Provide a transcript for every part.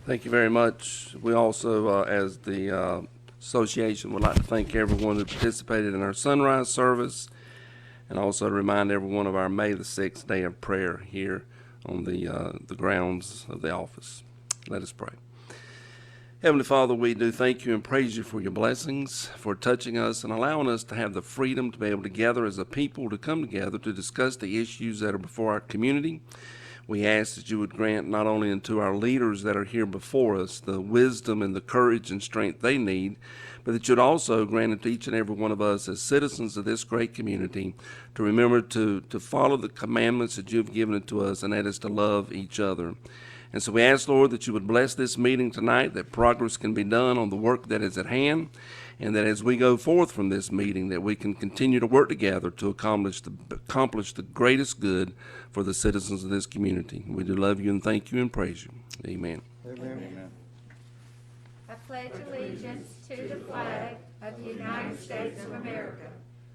Thank you very much. We also, as the association, would like to thank everyone who participated in our sunrise service, and also to remind everyone of our May the 6th day of prayer here on the grounds of the office. Let us pray. Heavenly Father, we do thank you and praise you for your blessings, for touching us and allowing us to have the freedom to be able to gather as a people, to come together to discuss the issues that are before our community. We ask that you would grant not only unto our leaders that are here before us the wisdom and the courage and strength they need, but that you'd also grant it to each and every one of us as citizens of this great community to remember to follow the commandments that you've given it to us, and that is to love each other. And so we ask, Lord, that you would bless this meeting tonight, that progress can be done on the work that is at hand, and that as we go forth from this meeting, that we can continue to work together to accomplish the greatest good for the citizens of this community. We do love you and thank you and praise you. Amen. Amen. I pledge allegiance to the flag of the United States of America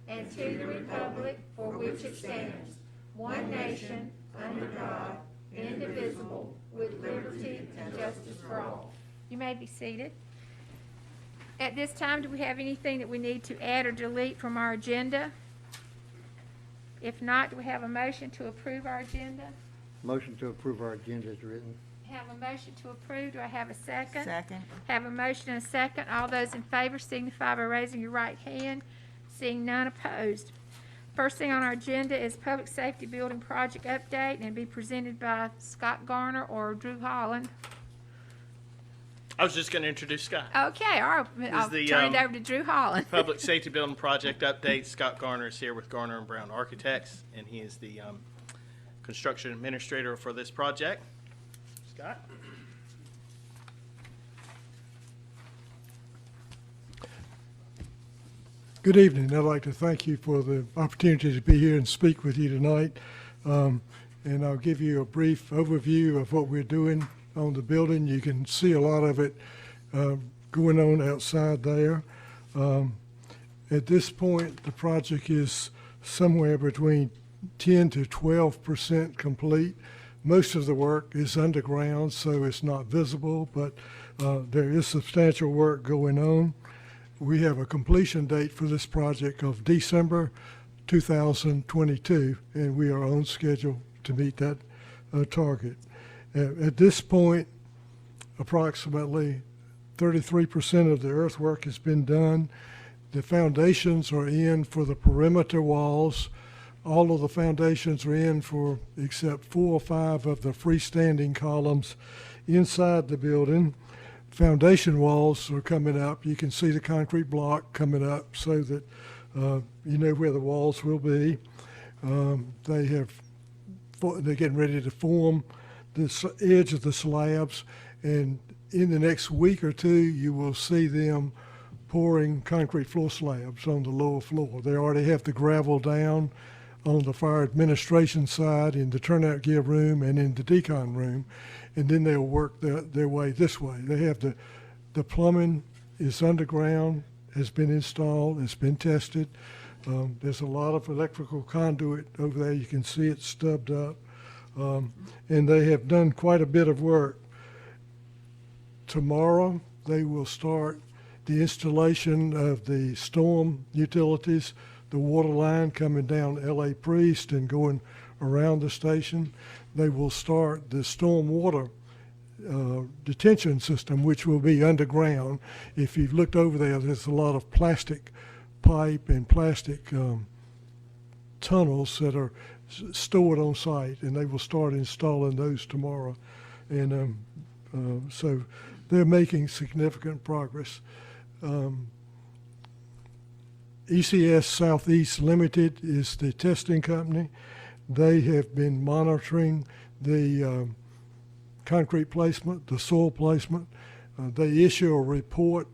and to the republic for which it stands, one nation, under God, indivisible, with liberty and justice for all. You may be seated. At this time, do we have anything that we need to add or delete from our agenda? If not, do we have a motion to approve our agenda? Motion to approve our agenda is written. Have a motion to approve. Do I have a second? Second. Have a motion and a second. All those in favor signify by raising your right hand. Seeing none opposed. First thing on our agenda is Public Safety Building Project Update, and it'll be presented by Scott Garner or Drew Holland. I was just going to introduce Scott. Okay, all right. I'll the, turn it over to Drew Holland. Public Safety Building Project Update. Scott Garner is here with Garner and Brown Architects, and he is the construction administrator for this project. Scott? Good evening. I'd like to thank you for the opportunity to be here and speak with you tonight. And I'll give you a brief overview of what we're doing on the building. You can see a lot of it going on outside there. At this point, the project is somewhere between 10 to 12% complete. Most of the work is underground, so it's not visible, but there is substantial work going on. We have a completion date for this project of December 2022, and we are on schedule to meet that target. At this point, approximately 33% of the earthwork has been done. The foundations are in for the perimeter walls. All of the foundations are in for except 4 or 5 of the freestanding columns inside the building. Foundation walls are coming up. You can see the concrete block coming up so that you know where the walls will be. They're getting ready to form the edge of the slabs, and in the next week or two, you will see them pouring concrete floor slabs on the lower floor. They already have the gravel down on the fire administration side in the turnout gear room and in the decon room, and then they'll work their way this way. They have the plumbing is underground, has been installed, it's been tested. There's a lot of electrical conduit over there. You can see it stubbed up. And they have done quite a bit of work. Tomorrow, they will start the installation of the storm utilities, the water line coming down L.A. Priest and going around the station. They will start the storm water detention system, which will be underground. If you've looked over there, there's a lot of plastic pipe and plastic tunnels that are stored on site, and they will start installing those tomorrow. And so they're making significant progress. ECS Southeast Limited is the testing company. They have been monitoring the concrete placement, the soil placement. They issue a report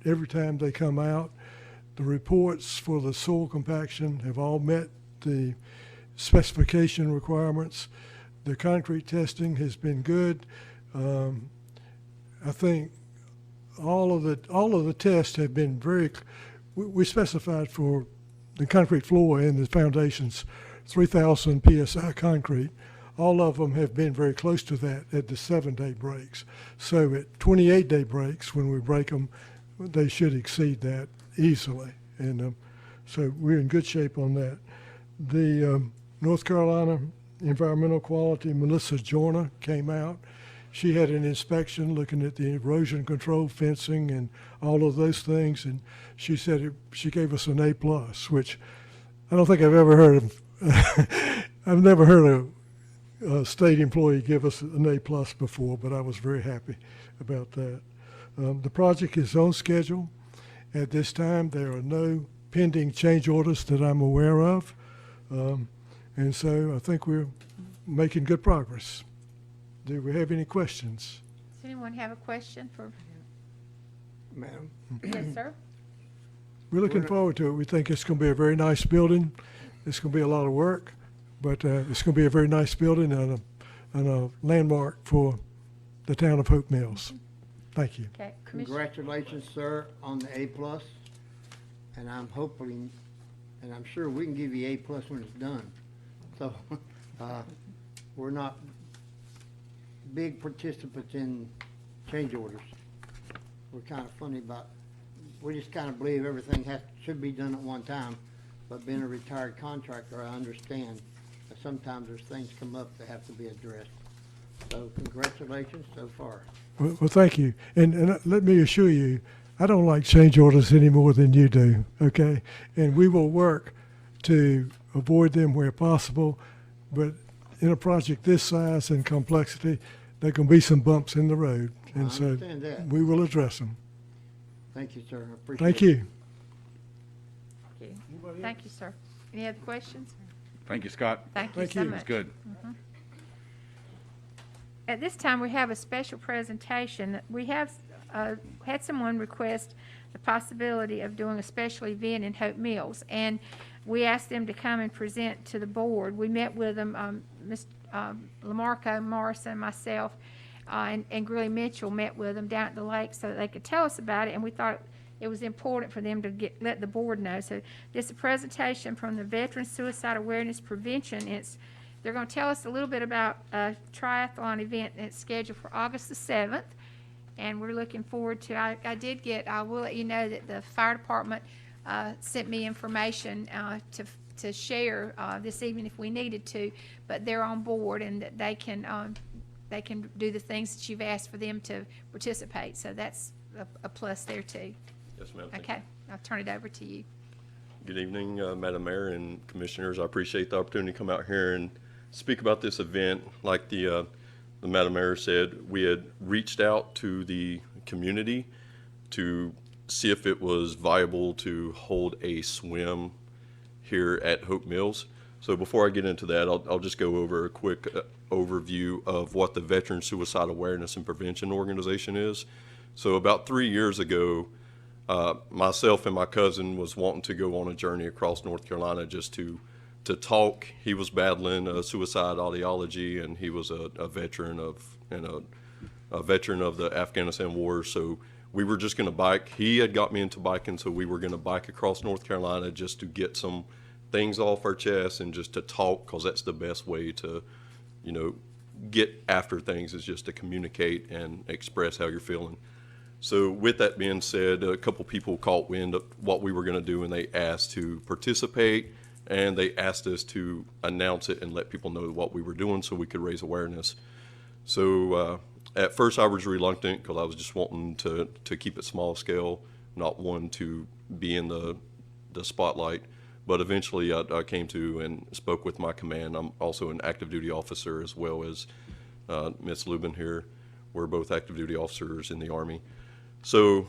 every time they come out. The reports for the soil compaction have all met the specification requirements. The concrete testing has been good. I think all of the tests have been very. We specified for the concrete floor and the foundations 3,000 psi concrete. all of them have been very close to that at the 7-day breaks. So at 28-day breaks, when we break them, they should exceed that easily. And so we're in good shape on that. The North Carolina Environmental Quality, Melissa Joyner, came out. She had an inspection looking at the erosion control fencing and all of those things, and she said she gave us an A+, which I don't think I've ever heard of. I've never heard a state employee give us an A+ before, but I was very happy about that. The project is on schedule. At this time, there are no pending change orders that I'm aware of, and so I think we're making good progress. Do we have any questions? Does anyone have a question for, Madam, yes, sir? We're looking forward to it. We think it's going to be a very nice building. It's going to be a lot of work, but it's going to be a very nice building and a landmark for the town of Hope Mills. Thank you. Okay, Commissioner, congratulations, sir, on the A+. And I'm hoping, and I'm sure we can give you A+ when it's done. So, we're not big participants in change orders. We're kind of funny about, we just kind of believe everything should be done at one time. But being a retired contractor, I understand that sometimes there's things come up that have to be addressed. So congratulations so far. Well, thank you. And let me assure you, I don't like change orders any more than you do, okay? And we will work to avoid them where possible, but in a project this size and complexity, there can be some bumps in the road. And I so understand that. we will address them. Thank you, sir. I appreciate it. Thank you. thank you, sir. Any other questions? Thank you, Scott. Thank you Thank so you. much. It's good. At this time, we have a special presentation. We have had someone request the possibility of doing a special event in Hope Mills, and we asked them to come and present to the board. We met with them, Ms. Lamarco, Morrison, myself, and Greeley Mitchell met with them down at the lake so that they could tell us about it, and we thought it was important for them to let the board know. So this is a presentation from the Veteran Suicide Awareness Prevention. They're going to tell us a little bit about a triathlon event that's scheduled for August the 7th, and we're looking forward to. I will let you know that the fire department sent me information to share this evening if we needed to, but they're on board and that they can do the things that you've asked for them to participate. So that's a plus there too. Yes, ma'am. Thank you. Okay, I'll turn it over to you. Good evening, Madam Mayor and Commissioners. I appreciate the opportunity to come out here and speak about this event. Like the Madam Mayor said, we had reached out to the community to see if it was viable to hold a swim here at Hope Mills. So before I get into that, I'll just go over a quick overview of what the Veteran Suicide Awareness and Prevention Organization is. So about 3 years ago, myself and my cousin was wanting to go on a journey across North Carolina just to talk. He was battling a suicide ideology, and he was a veteran of a veteran of the Afghanistan war. So we were just going to bike. He had got me into biking, so we were going to bike across North Carolina just to get some things off our chest and just to talk, because that's the best way to, get after things, is just to communicate and express how you're feeling. So with that being said, a couple people caught wind of what we were going to do, and they asked to participate, and they asked us to announce it and let people know what we were doing so we could raise awareness. So at first I was reluctant because I was just wanting to keep it small scale, not one to be in the spotlight. But eventually I came to and spoke with my command. I'm also an active duty officer, as well as Ms. Lubin here. We're both active duty officers in the Army. So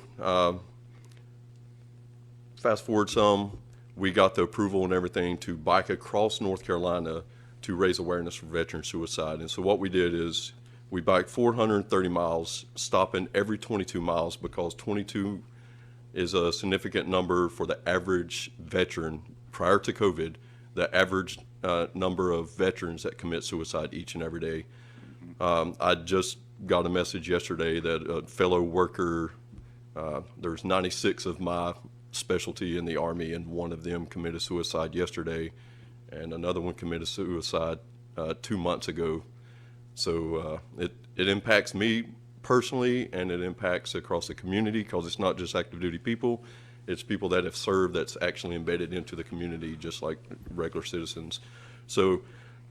fast forward some, we got the approval and everything to bike across North Carolina to raise awareness for veteran suicide. And so what we did is we biked 430 miles, stopping every 22 miles, because 22 is a significant number for the average veteran. Prior to COVID, the average number of veterans that commit suicide each and every day. I just got a message yesterday that a fellow worker, there's 96 of my specialty in the Army, and one of them committed suicide yesterday, and another one committed suicide 2 months ago. So it impacts me personally, and it impacts across the community, because it's not just active duty people, it's people that have served that's actually embedded into the community, just like regular citizens. So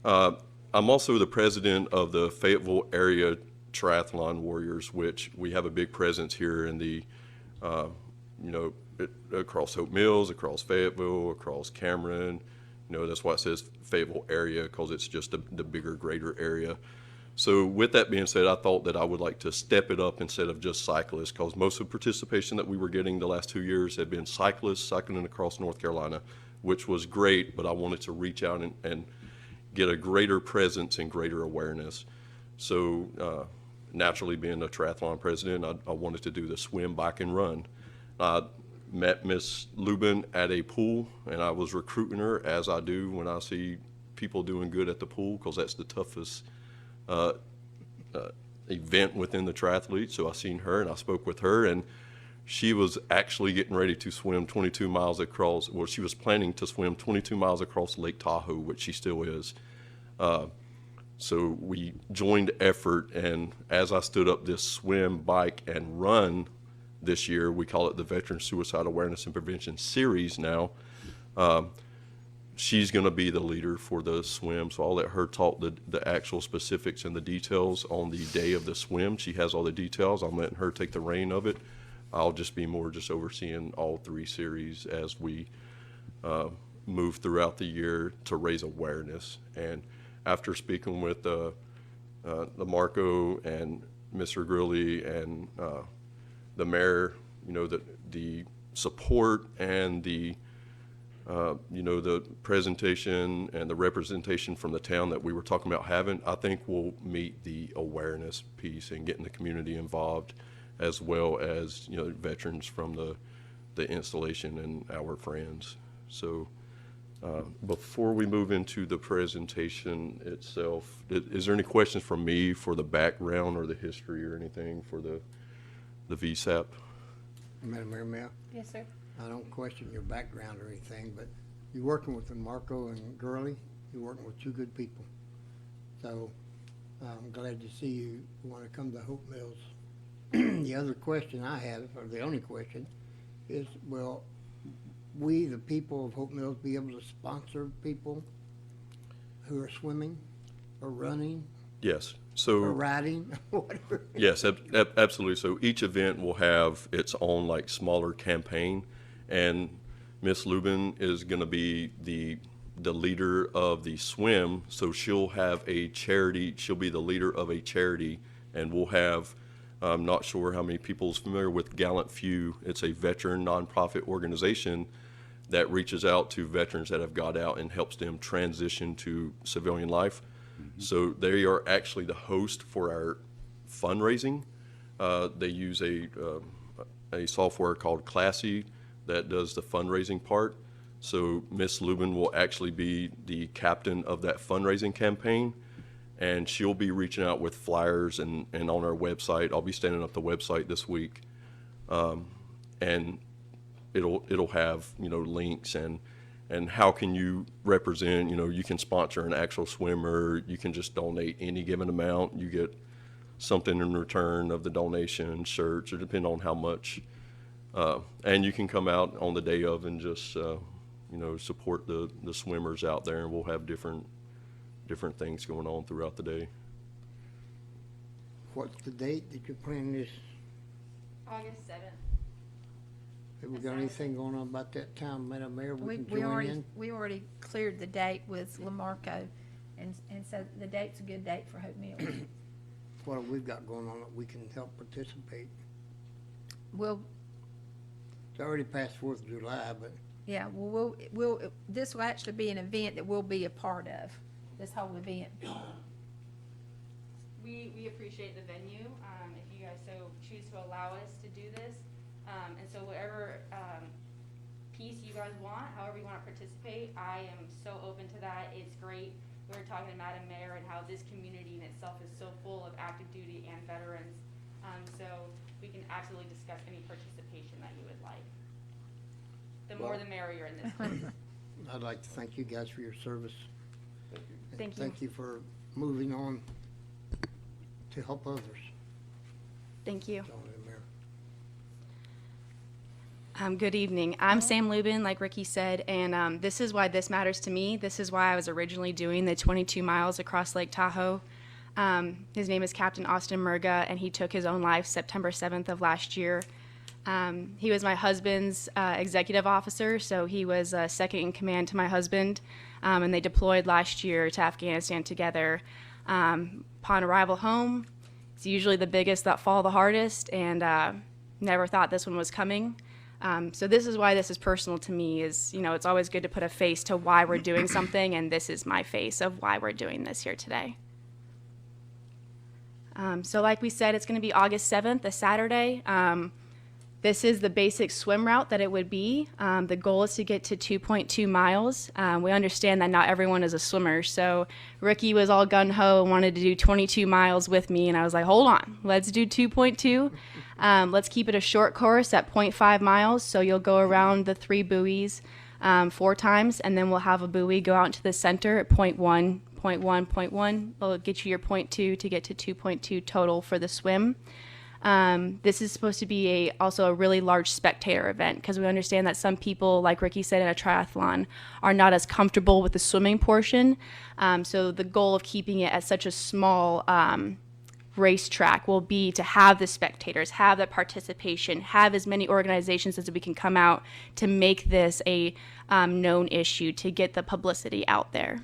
I'm also the president of the Fayetteville Area Triathlon Warriors, which we have a big presence here in the, across Hope Mills, across Fayetteville, across Cameron. That's why it says Fayetteville area, because it's just the bigger, greater area. So with that being said, I thought that I would like to step it up instead of just cyclists, because most of the participation that we were getting the last 2 years had been cyclists cycling across North Carolina, which was great, but I wanted to reach out and get a greater presence and greater awareness. So naturally, being a triathlon president, I wanted to do the swim, bike, and run. I met Miss Lubin at a pool, and I was recruiting her, as I do when I see people doing good at the pool, because that's the toughest event within the triathlete. So I seen her and I spoke with her, and she was actually getting ready to swim 22 miles across, well, she was planning to swim 22 miles across Lake Tahoe, which she still is. So we joined effort, and as I stood up this swim, bike, and run this year, we call it the Veteran Suicide Awareness and Prevention Series now. She's going to be the leader for the swim, so I'll let her talk the actual specifics and the details on the day of the swim. She has all the details. I'm letting her take the reign of it. I'll just be more just overseeing all 3 series as we move throughout the year to raise awareness. And after speaking with the Marco and Mr. Grilly and the mayor, the support and the presentation and the representation from the town that we were talking about having, I think will meet the awareness piece and getting the community involved, as well as, veterans from the installation and our friends. So before we move into the presentation itself, is there any questions from me for the background or the history or anything for the VSAP? Madam Mayor, Yes, sir. I don't question your background or anything, but you're working with the Marco and Gurley, you're working with 2 good people. So I'm glad to see you want to come to Hope Mills. The other question I have, or the only question, is will we, the people of Hope Mills, be able to sponsor people who are swimming or running Yes. or So riding, whatever? yes, absolutely. So each event will have its own smaller campaign, and Miss Lubin is going to be the leader of the swim. So she'll have a charity. She'll be the leader of a charity, and we'll have. I'm not sure how many people is familiar with Gallant Few. It's a veteran nonprofit organization that reaches out to veterans that have got out and helps them transition to civilian life. So they are actually the host for our fundraising. They use a software called Classy that does the fundraising part. So Miss Lubin will actually be the captain of that fundraising campaign, and she'll be reaching out with flyers and on our website. I'll be standing up the website this week, and it'll have links and how can you represent, you can sponsor an actual swimmer, you can just donate any given amount, you get something in return of the donation, shirts, or depending on how much, and you can come out on the day of and just support the swimmers out there, and we'll have different things going on throughout the day. What's the date that you're planning this? August 7th. Have we got anything going on about that time, Madam Mayor, we can We join already, in? we already cleared the date with Lamarco, and so the date's a good date for Hope Mills. What have we got going on that we can help participate? We'll, It's already past 4th of July, but yeah, this will actually be an event that we'll be a part of, this whole event. We appreciate the venue, if you guys so choose to allow us to do this. And so whatever piece you guys want, however you want to participate, I am so open to that. It's great. We were talking to Madam Mayor and how this community in itself is so full of active duty and veterans. So we can absolutely discuss any participation that you would like. The more the merrier in this case. I'd like to thank you guys for your service. Thank you. Thank you for moving on to help others. Thank you. So, Mayor. Good evening. I'm Sam Lubin, like Ricky said, and this is why this matters to me. This is why I was originally doing the 22 miles across Lake Tahoe. His name is Captain Austin Murga, and he took his own life September 7th of last year. He was my husband's executive officer, so he was second in command to my husband, and they deployed last year to Afghanistan together. Upon arrival home, it's usually the biggest that fall the hardest, and never thought this one was coming. So this is why this is personal to me, is, you know, it's always good to put a face to why we're doing something, and this is my face of why we're doing this here today. So like we said, it's going to be August 7th, a Saturday. This is the basic swim route that it would be. The goal is to get to 2.2 miles. We understand that not everyone is a swimmer, so Ricky was all gung-ho and wanted to do 22 miles with me, and I was like, hold on, let's do 2.2. Let's keep it a short course at 0.5 miles, so you'll go around the 3 buoys 4 times, and then we'll have a buoy go out into the center at 0.1, 0.1, 0.1. It'll get you your 0.2 to get to 2.2 total for the swim. This is supposed to be also a really large spectator event, because we understand that some people, like Ricky said, in a triathlon are not as comfortable with the swimming portion. So the goal of keeping it at such a small racetrack will be to have the spectators, have the participation, have as many organizations as we can come out to make this a known issue, to get the publicity out there.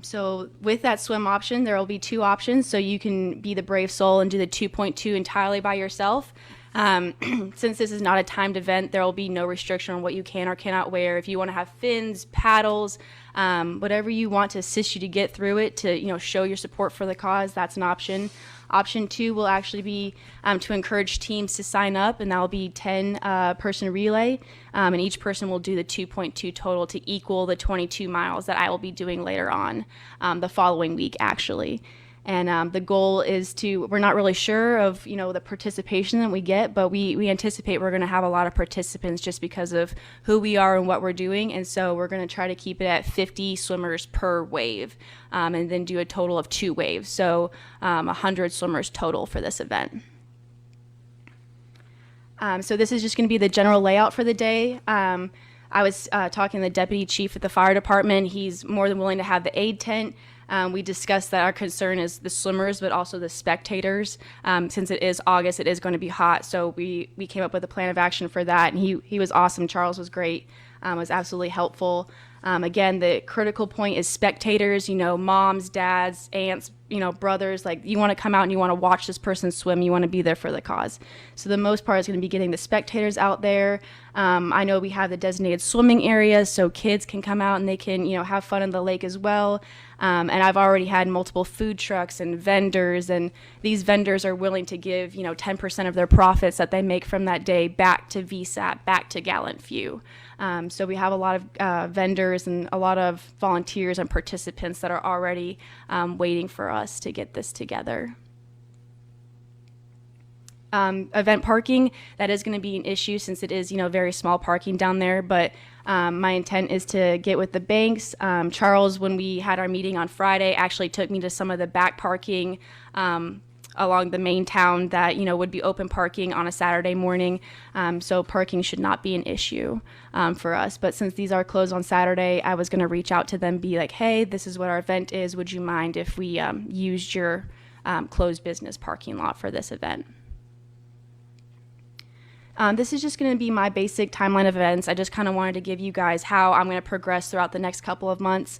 So with that swim option, there will be 2 options. So you can be the brave soul and do the 2.2 entirely by yourself. Since this is not a timed event, there will be no restriction on what you can or cannot wear. If you want to have fins, paddles, whatever you want to assist you to get through it, to, you know, show your support for the cause, that's an option. Option 2 will actually be to encourage teams to sign up, and that will be 10-person relay, and each person will do the 2.2 total to equal the 22 miles that I will be doing later on the following week, actually. And the goal is to, we're not really sure of, you know, the participation that we get, but we anticipate we're going to have a lot of participants just because of who we are and what we're doing. And so we're going to try to keep it at 50 swimmers per wave, and then do a total of 2 waves. So 100 swimmers total for this event. So this is just going to be the general layout for the day. I was talking to the deputy chief at the fire department. He's more than willing to have the aid tent. We discussed that our concern is the swimmers, but also the spectators. Since it is August, it is going to be hot, so we came up with a plan of action for that, and he was awesome. Charles was great, was absolutely helpful. Again, the critical point is spectators, you know, moms, dads, aunts, you know, brothers. Like, you want to come out and you want to watch this person swim. You want to be there for the cause. So the most part is going to be getting the spectators out there. I know we have the designated swimming areas, so kids can come out and they can, you know, have fun in the lake as well. And I've already had multiple food trucks and vendors, and these vendors are willing to give, you know, 10% of their profits that they make from that day back to VSAT, back to Gallant Few. So we have a lot of vendors and a lot of volunteers and participants that are already waiting for us to get this together. Event parking, that is going to be an issue since it is, you know, very small parking down there, but my intent is to get with the banks. Charles, when we had our meeting on Friday, actually took me to some of the back parking along the main town that, you know, would be open parking on a Saturday morning. So parking should not be an issue for us. But since these are closed on Saturday, I was going to reach out to them, be like, hey, this is what our event is. Would you mind if we used your closed business parking lot for this event? This is just going to be my basic timeline of events. I just kind of wanted to give you guys how I'm going to progress throughout the next couple of months.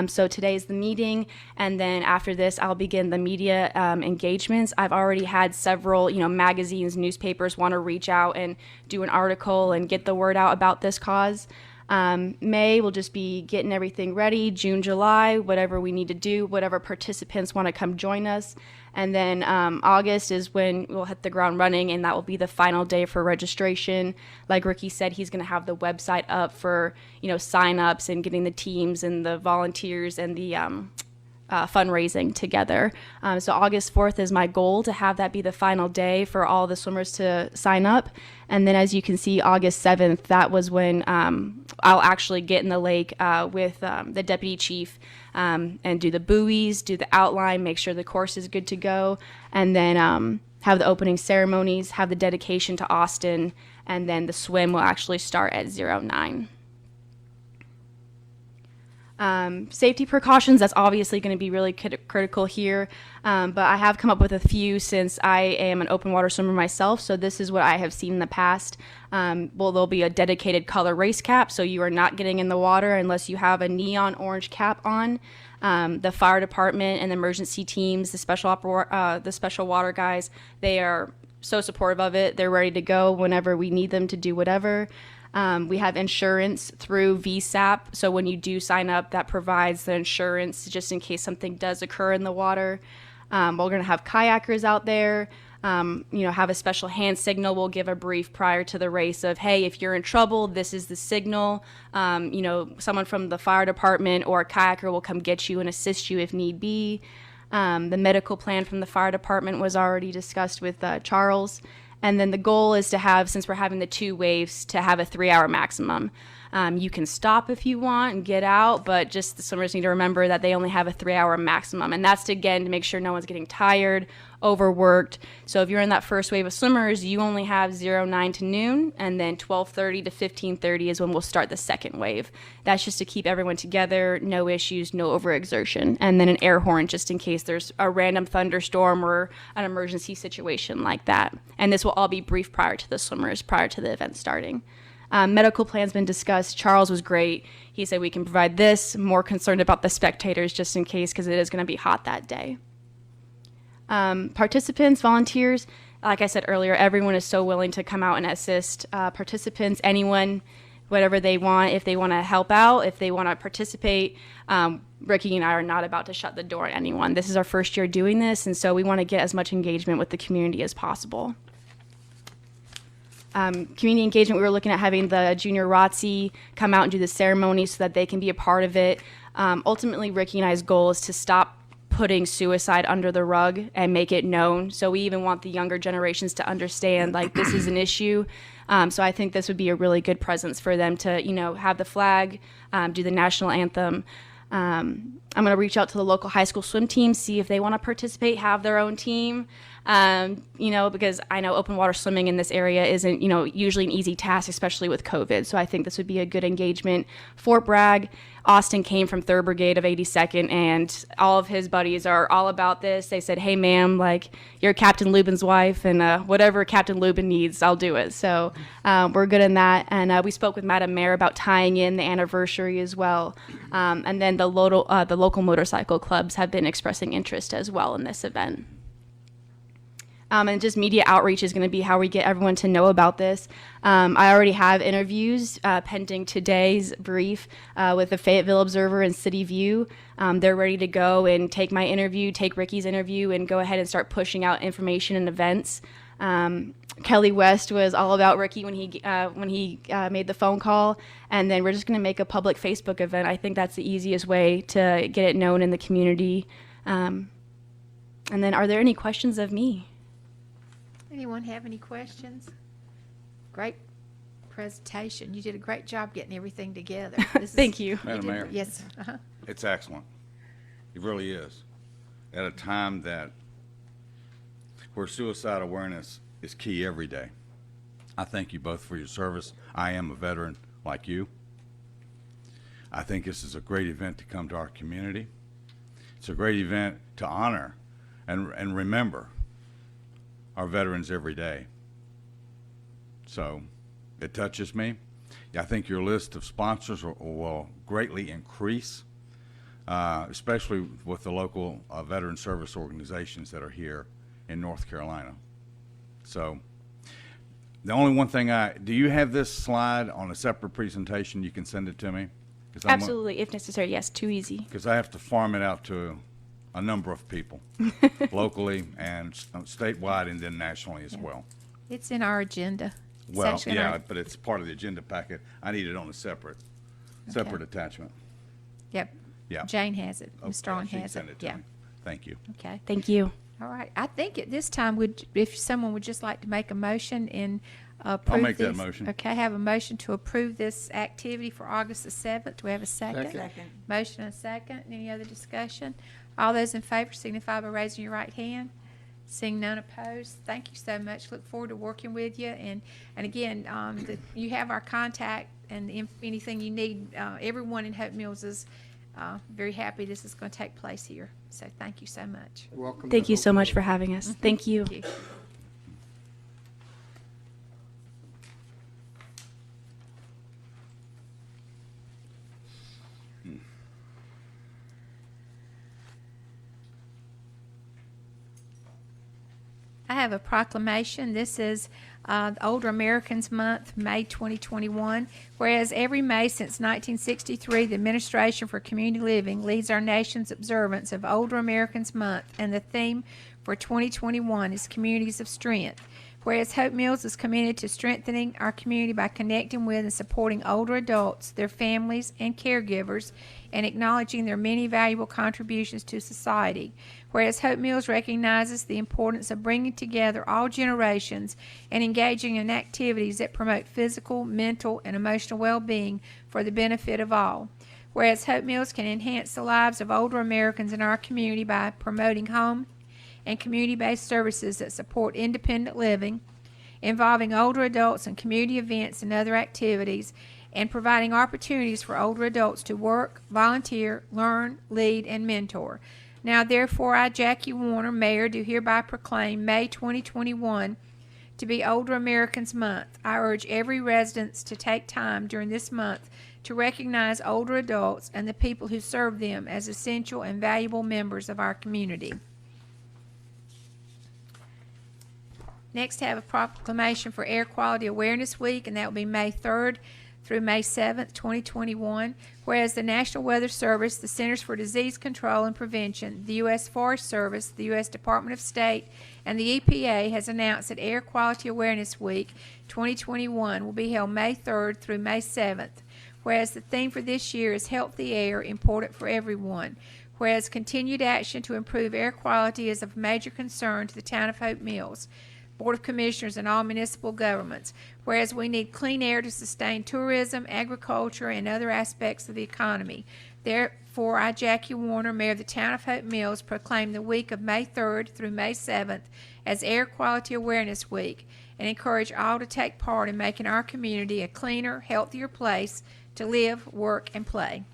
So today's the meeting, and then after this, I'll begin the media engagements. I've already had several, you know, magazines, newspapers want to reach out and do an article and get the word out about this cause. May will just be getting everything ready. June, July, whatever we need to do, whatever participants want to come join us. And then August is when we'll hit the ground running, and that will be the final day for registration. Like Ricky said, he's going to have the website up for, you know, sign-ups and getting the teams and the volunteers and the fundraising together. So August 4th is my goal, to have that be the final day for all the swimmers to sign up. And then, as you can see, August 7th, that was when I'll actually get in the lake with the deputy chief and do the buoys, do the outline, make sure the course is good to go, and then have the opening ceremonies, have the dedication to Austin, and then the swim will actually start at 09. Safety precautions, that's obviously going to be really critical here, but I have come up with a few since I am an open water swimmer myself, so this is what I have seen in the past. Well, there'll be a dedicated color race cap, so you are not getting in the water unless you have a neon orange cap on. The fire department and the emergency teams, the special water guys, they are so supportive of it. They're ready to go whenever we need them to do whatever. We have insurance through VSAP, so when you do sign up, that provides the insurance just in case something does occur in the water. We're going to have kayakers out there, have a special hand signal. We'll give a brief prior to the race of, hey, if you're in trouble, this is the signal. Someone from the fire department or a kayaker will come get you and assist you if need be. The medical plan from the fire department was already discussed with Charles. And then the goal is to have, since we're having the 2 waves, to have a 3-hour maximum. You can stop if you want and get out, but just the swimmers need to remember that they only have a 3-hour maximum. And that's, to make sure no one's getting tired, overworked. So if you're in that first wave of swimmers, you only have 09 to noon, and then 12:30 to 15:30 is when we'll start the second wave. That's just to keep everyone together, no issues, no overexertion. And then an air horn just in case there's a random thunderstorm or an emergency situation like that. And this will all be briefed prior to the swimmers, prior to the event starting. Medical plan's been discussed. Charles was great. He said we can provide this, more concerned about the spectators just in case because it is going to be hot that day. Participants, volunteers, like I said earlier, everyone is so willing to come out and assist. Participants, anyone, whatever they want, if they want to help out, if they want to participate. Ricky and I are not about to shut the door on anyone. This is our first year doing this, and so we want to get as much engagement with the community as possible. Community engagement, we were looking at having the junior ROTC come out and do the ceremony so that they can be a part of it. Ultimately, Ricky and I's goal is to stop putting suicide under the rug and make it known. So we even want the younger generations to understand, like, this is an issue. So I think this would be a really good presence for them to, have the flag, do the national anthem. I'm going to reach out to the local high school swim team, see if they want to participate, have their own team. Because I know open water swimming in this area isn't, usually an easy task, especially with COVID. So I think this would be a good engagement. Fort Bragg, Austin came from 3rd Brigade of 82nd, and all of his buddies are all about this. They said, hey, ma'am, like, you're Captain Lubin's wife, and whatever Captain Lubin needs, I'll do it. So we're good in that. And we spoke with Madam Mayor about tying in the anniversary as well. And then the local motorcycle clubs have been expressing interest as well in this event. And just media outreach is going to be how we get everyone to know about this. I already have interviews pending today's brief with the Fayetteville Observer and City View. They're ready to go and take my interview, take Ricky's interview, and go ahead and start pushing out information and events. Kelly West was all about Ricky when he made the phone call, and then we're just going to make a public Facebook event. I think that's the easiest way to get it known in the community. And then, are there any questions of me? Anyone have any questions? Great presentation. You did a great job getting everything together. Thank you. Madam Mayor, Yes. Uh-huh. it's excellent. It really is. At a time where suicide awareness is key every day. I thank you both for your service. I am a veteran like you. I think this is a great event to come to our community. It's a great event to honor and remember our veterans every day. So it touches me. I think your list of sponsors will greatly increase, especially with the local veteran service organizations that are here in North Carolina. So the only one thing do you have this slide on a separate presentation? You can send it to me? Absolutely, if necessary, yes, too easy. Because I have to farm it out to a number of people, locally and statewide, and then nationally as well. It's in our agenda. It's Well, actually in yeah, our- but it's part of the agenda packet. I need it on a separate attachment. Yep. Yeah. Jane has it. Okay, Ms. Strong she can has send it. to Yeah. me. Thank you. Okay. Thank you. All right. I think at this time, if someone would just like to make a motion in approve make that this? motion. Okay, I have a motion to approve this activity for August the 7th. Do we have a second? Second. Motion and a second. Any other discussion? All those in favor signify by raising your right hand. Seeing none opposed, thank you so much. Look forward to working with you. And again, you have our contact, and if anything you need, everyone in Hope Mills is very happy this is going to take place here. So thank you so much. Welcome. Thank to you so Hope much Mills. for having us. Thank you. Thank you. I have a proclamation. This is Older Americans Month, May 2021. Whereas every May since 1963, the Administration for Community Living leads our nation's observance of Older Americans Month, and the theme for 2021 is Communities of Strength. Whereas Hope Mills is committed to strengthening our community by connecting with and supporting older adults, their families, and caregivers, and acknowledging their many valuable contributions to society. Whereas Hope Mills recognizes the importance of bringing together all generations and engaging in activities that promote physical, mental, and emotional well-being for the benefit of all. Whereas Hope Mills can enhance the lives of older Americans in our community by promoting home and community-based services that support independent living, involving older adults in community events and other activities, and providing opportunities for older adults to work, volunteer, learn, lead, and mentor. Now, therefore, I, Jackie Warner, Mayor, do hereby proclaim May 2021 to be Older Americans Month. I urge every resident to take time during this month to recognize older adults and the people who serve them as essential and valuable members of our community. Next, I have a proclamation for Air Quality Awareness Week, and that will be May 3rd through May 7th, 2021. Whereas the National Weather Service, the Centers for Disease Control and Prevention, the U.S. Forest Service, the U.S. Department of State, and the EPA has announced that Air Quality Awareness Week 2021 will be held May 3rd through May 7th. Whereas the theme for this year is Healthy Air, Important for Everyone. Whereas continued action to improve air quality is of major concern to the town of Hope Mills, Board of Commissioners, and all municipal governments. Whereas we need clean air to sustain tourism, agriculture, and other aspects of the economy. Therefore, I, Jackie Warner, Mayor of the town of Hope Mills, proclaim the week of May 3rd through May 7th as Air Quality Awareness Week, and encourage all to take part in making our community a cleaner, healthier place to live, work, and play.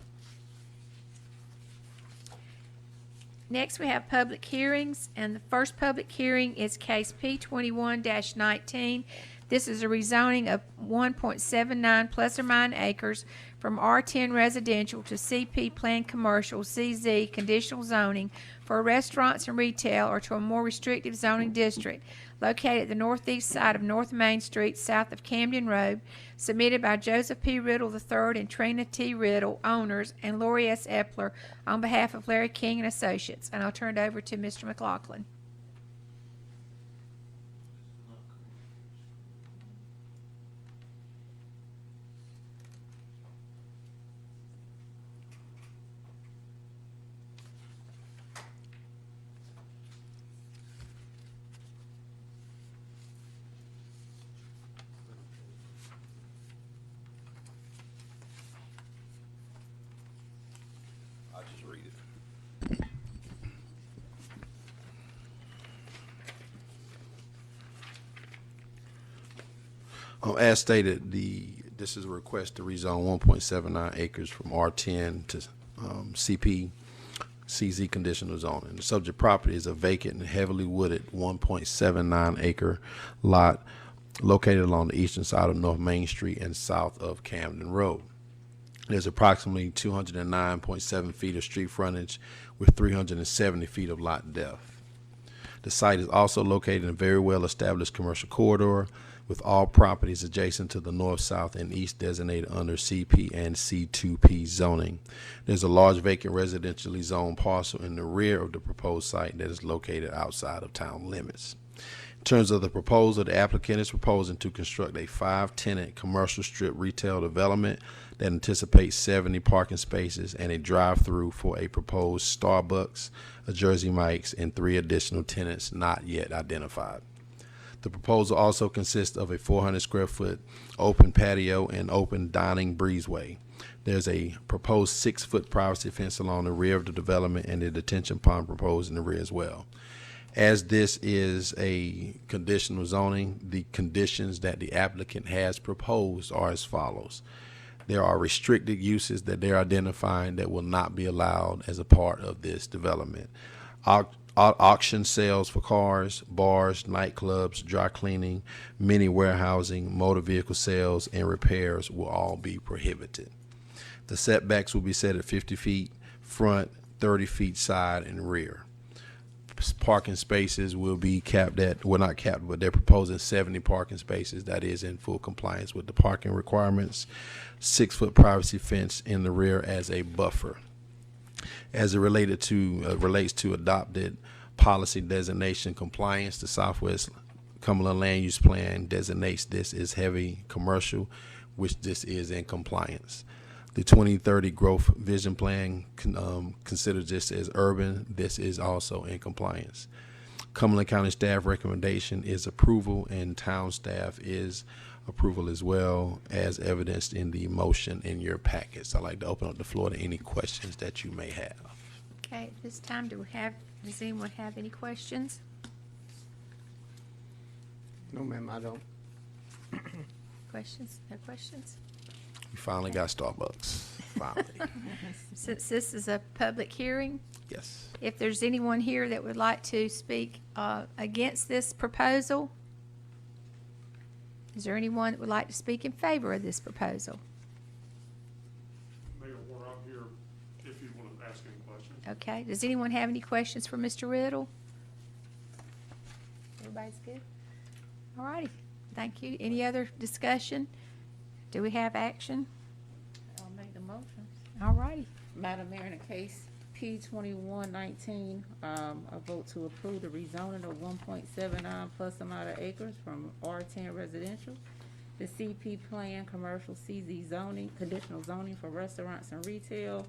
Next, we have public hearings, and the first public hearing is case P21-19. This is a rezoning of 1.79 plus or minus acres from R10 residential to CP planned commercial, CZ conditional zoning for restaurants and retail, or to a more restrictive zoning district located at the northeast side of North Main Street, south of Camden Road, submitted by Joseph P. Riddle III and Trina T. Riddle, owners, and Lori S. Epler on behalf of Larry King and Associates. And I'll turn it over to Mr. McLaughlin. I'll just read it. As stated, this is a request to rezone 1.79 acres from R10 to CP CZ conditional zoning. The subject property is a vacant and heavily wooded 1.79 acre lot located along the eastern side of North Main Street and south of Camden Road. There's approximately 209.7 feet of street frontage with 370 feet of lot depth. The site is also located in a very well-established commercial corridor with all properties adjacent to the north, south, and east designated under CP and C2P zoning. There's a large vacant residentially zoned parcel in the rear of the proposed site that is located outside of town limits. In terms of the proposal, the applicant is proposing to construct a 5-tenant commercial strip retail development that anticipates 70 parking spaces and a drive-through for a proposed Starbucks, a Jersey Mike's, and 3 additional tenants not yet identified. The proposal also consists of a 400 square foot open patio and open dining breezeway. There's a proposed 6-foot privacy fence along the rear of the development and a detention pond proposed in the rear as well. As this is a conditional zoning, the conditions that the applicant has proposed are as follows. There are restricted uses that they're identifying that will not be allowed as a part of this development. Auction sales for cars, bars, nightclubs, dry cleaning, mini warehousing, motor vehicle sales, and repairs will all be prohibited. The setbacks will be set at 50 feet front, 30 feet side and rear. Parking spaces will be capped at, well, not capped, but they're proposing 70 parking spaces. That is in full compliance with the parking requirements. 6-foot privacy fence in the rear as a buffer. As it relates to adopted policy designation compliance, the Southwest Cumberland Land Use Plan designates this as heavy commercial, which this is in compliance. The 2030 Growth Vision Plan considers this as urban. This is also in compliance. Cumberland County staff recommendation is approval, and town staff is approval as well, as evidenced in the motion in your packets. I'd like to open up the floor to any questions that you may have. Okay, at this time, does anyone have any questions? No, ma'am, I don't. Questions? No questions? We finally got Starbucks. Finally. Since this is a public hearing, Yes. if there's anyone here that would like to speak against this proposal, is there anyone that would like to speak in favor of this proposal? Mayor Warner, I'm here if you want to ask any questions. Okay, does anyone have any questions for Mr. Riddle? Everybody's good? All righty, thank you. Any other discussion? Do we have action? I'll make the motion. All righty. Madam Mayor, in the case P 2119, a vote to approve the rezoning of 1.79 plus amount of acres from R10 residential, the CP plan commercial CZ zoning, conditional zoning for restaurants and retail,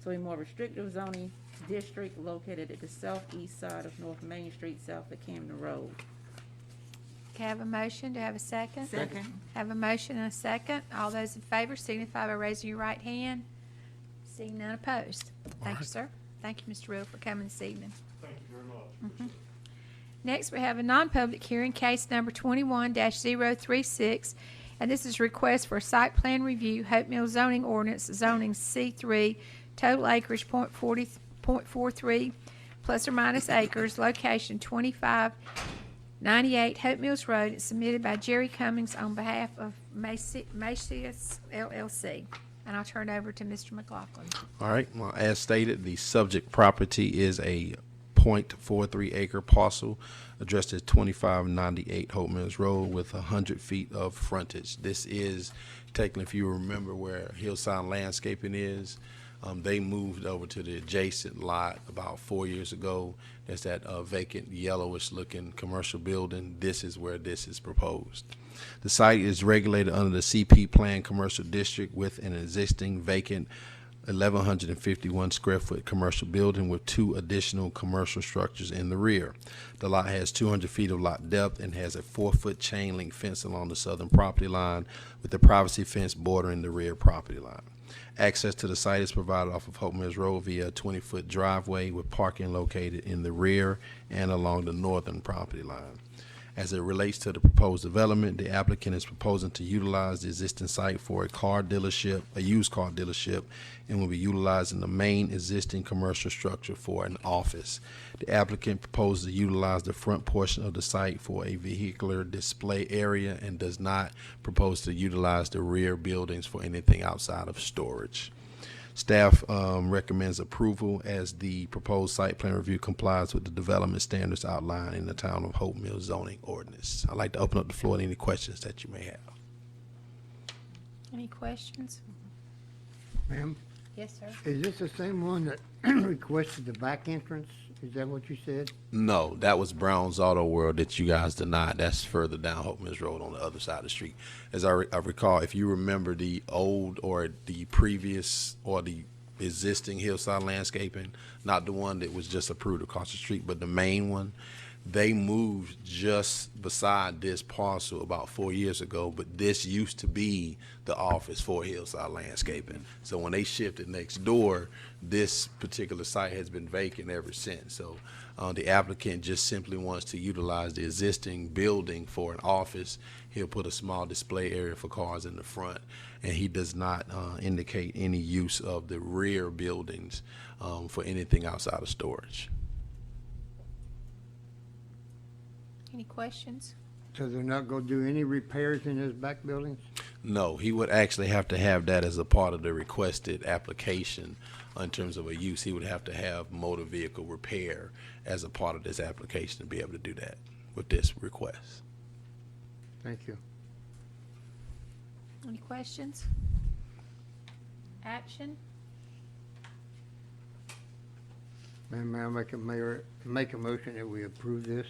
to a more restrictive zoning district located at the southeast side of North Main Street, south of Camden Road. Okay, have a motion. Do I have a second? Second. Have a motion and a second. All those in favor signify by raising your right hand. Seeing none opposed. Thank you, sir. Thank you, Mr. Riddle, for coming this evening. Thank you very much. Next, we have a non-public hearing, case number 21-036, and this is request for a site plan review, Hope Mills zoning ordinance, zoning C3, total acreage .43 plus or minus acres, location 2598 Hope Mills Road. It's submitted by Jerry Cummings on behalf of Macias LLC. And I'll turn it over to Mr. McLaughlin. All right. Well, as stated, the subject property is a .43 acre parcel addressed as 2598 Hope Mills Road with 100 feet of frontage. This is technically, if you remember where Hillside Landscaping is, they moved over to the adjacent lot about 4 years ago. There's that vacant yellowish looking commercial building. This is where this is proposed. The site is regulated under the CP Plan Commercial District with an existing vacant 1,151 square foot commercial building with 2 additional commercial structures in the rear. The lot has 200 feet of lot depth and has a 4-foot chain link fence along the southern property line with the privacy fence bordering the rear property line. Access to the site is provided off of Hope Mills Road via a 20-foot driveway with parking located in the rear and along the northern property line. As it relates to the proposed development, the applicant is proposing to utilize the existing site for a car dealership, a used car dealership, and will be utilizing the main existing commercial structure for an office. The applicant proposes to utilize the front portion of the site for a vehicular display area and does not propose to utilize the rear buildings for anything outside of storage. Staff recommends approval as the proposed site plan review complies with the development standards outlined in the Town of Hope Mills zoning ordinance. I'd like to open up the floor to any questions that you may have. Any questions? Ma'am, Yes, sir. is this the same one that requested the back entrance? Is that what you said? No, that was Brown's Auto World that you guys denied. That's further down Hope Mills Road on the other side of the street. As I recall, if you remember the old or the previous or the existing Hillside Landscaping, not the one that was just approved across the street, but the main one, They moved just beside this parcel about 4 years ago, but this used to be the office for Hillside Landscaping. So when they shifted next door, this particular site has been vacant ever since. So the applicant just simply wants to utilize the existing building for an office. He'll put a small display area for cars in the front, and he does not indicate any use of the rear buildings for anything outside of storage. Any questions? So they're not gonna do any repairs in his back buildings? No, he would actually have to have that as a part of the requested application. In terms of a use, he would have to have motor vehicle repair as a part of this application to be able to do that with this request. Thank you. Any questions? Action? Madam Mayor, make a motion that we approve this.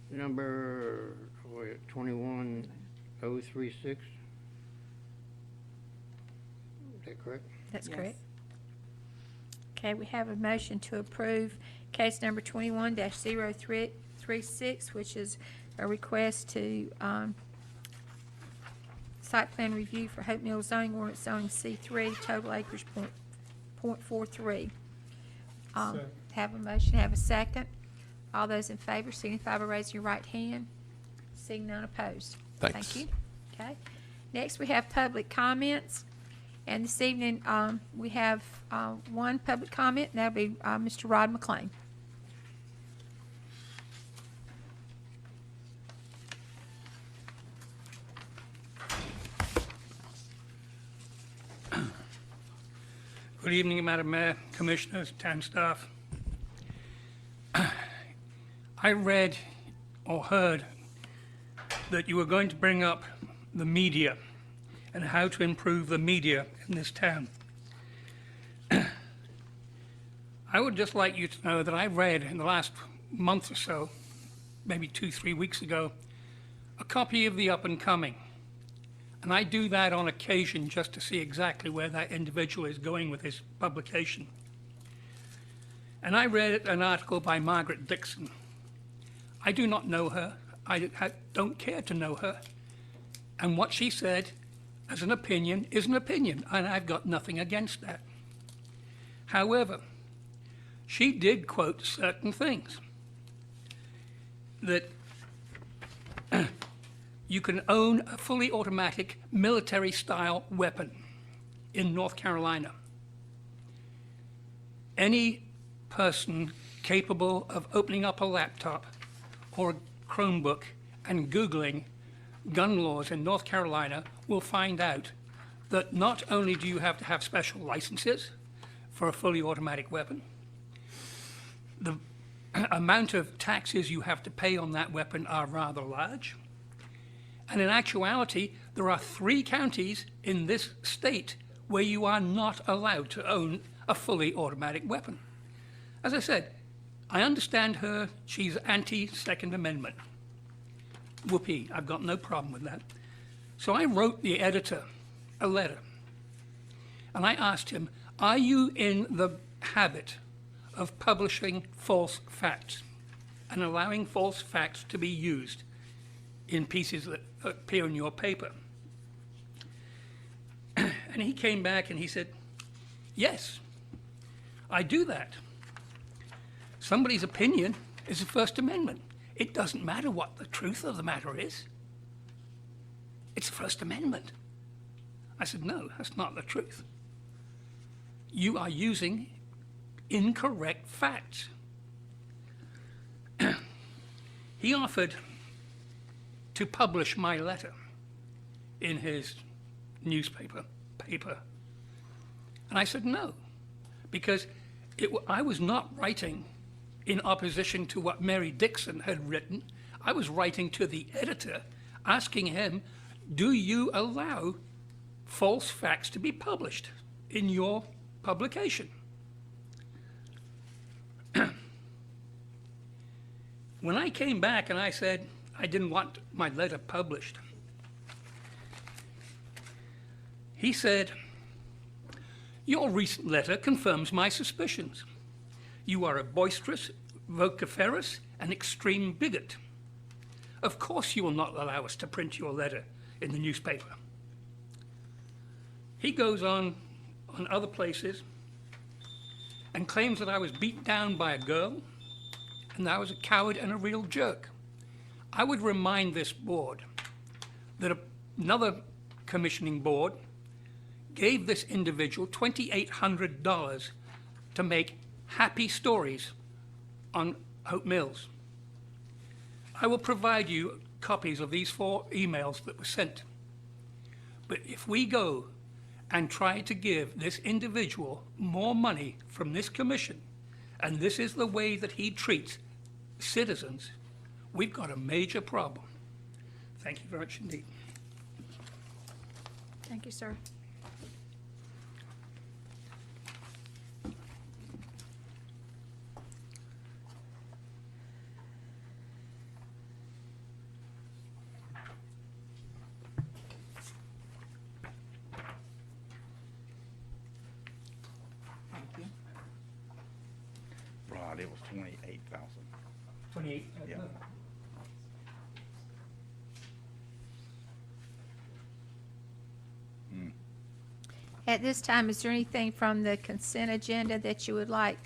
Number, 21036? Is that correct? That's Yes. correct. Okay, we have a motion to approve case number 21-0336, which is a request to, site plan review for Hope Mills zoning ordinance zoning C3, total acres .43. Have a motion, have a second. All those in favor signify by raising your right hand. Seeing none opposed. Thanks. Thank you. Okay. Next, we have public comments. And this evening, we have one public comment, and that'll be Mr. Rod McLean. Good evening, Madam Mayor, Commissioners, town staff. I read or heard that you were going to bring up the media and how to improve the media in this town. I would just like you to know that I read in the last month or so, maybe 2-3 weeks ago, a copy of The Up and Coming. And I do that on occasion just to see exactly where that individual is going with his publication. And I read an article by Margaret Dixon. I do not know her. I don't care to know her. And what she said as an opinion is an opinion, and I've got nothing against that. However, she did quote certain things that you can own a fully automatic military-style weapon in North Carolina. Any person capable of opening up a laptop or a Chromebook and Googling gun laws in North Carolina will find out that not only do you have to have special licenses for a fully automatic weapon, the amount of taxes you have to pay on that weapon are rather large. And in actuality, there are 3 counties in this state where you are not allowed to own a fully automatic weapon. As I said, I understand her. She's anti-Second Amendment. Whoopee, I've got no problem with that. So I wrote the editor a letter. And I asked him, are you in the habit of publishing false facts and allowing false facts to be used in pieces that appear in your paper? And he came back and he said, yes, I do that. Somebody's opinion is the First Amendment. It doesn't matter what the truth of the matter is. It's the First Amendment. I said, no, that's not the truth. You are using incorrect facts. He offered to publish my letter in his newspaper. And I said no, because I was not writing in opposition to what Mary Dixon had written. I was writing to the editor, asking him, do you allow false facts to be published in your publication? When I came back and I said I didn't want my letter published, he said, your recent letter confirms my suspicions. You are a boisterous, vociferous, and extreme bigot. Of course you will not allow us to print your letter in the newspaper. He goes on other places and claims that I was beat down by a girl and that I was a coward and a real jerk. I would remind this board that another commissioning board gave this individual $2,800 to make happy stories on Hope Mills. I will provide you copies of these 4 emails that were sent. But if we go and try to give this individual more money from this commission, and this is the way that he treats citizens, we've got a major problem. Thank you very much indeed. Thank you, sir. Thank you. Rod, it was 28,000. 28. Yeah. At this time, is there anything from the consent agenda that you would like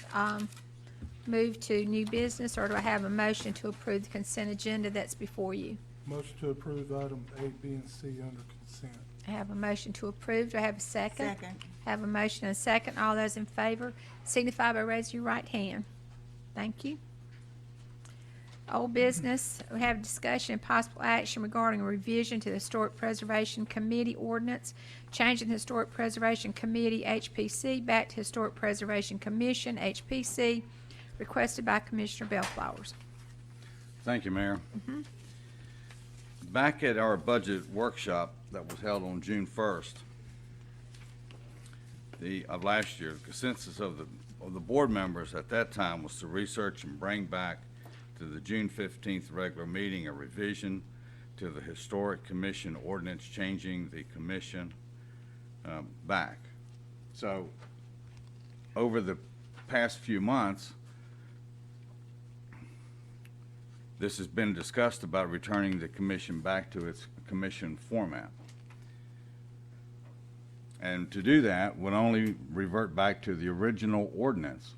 moved to new business, or do I have a motion to approve the consent agenda that's before you? Motion to approve item A, B, and C under consent. I have a motion to approve. Do I have a second? Second. Have a motion and a second. All those in favor signify by raising your right hand. Thank you. Old business, we have discussion and possible action regarding a revision to the Historic Preservation Committee ordinance, changing the Historic Preservation Committee, HPC, back to Historic Preservation Commission, HPC, requested by Commissioner Bellflowers. Thank you, Mayor. Back at our budget workshop that was held on June 1st of last year, the consensus of the board members at that time was to research and bring back to the June 15th regular meeting a revision to the Historic Commission ordinance, changing the commission back. So over the past few months, this has been discussed about returning the commission back to its commission format. And to do that would only revert back to the original ordinance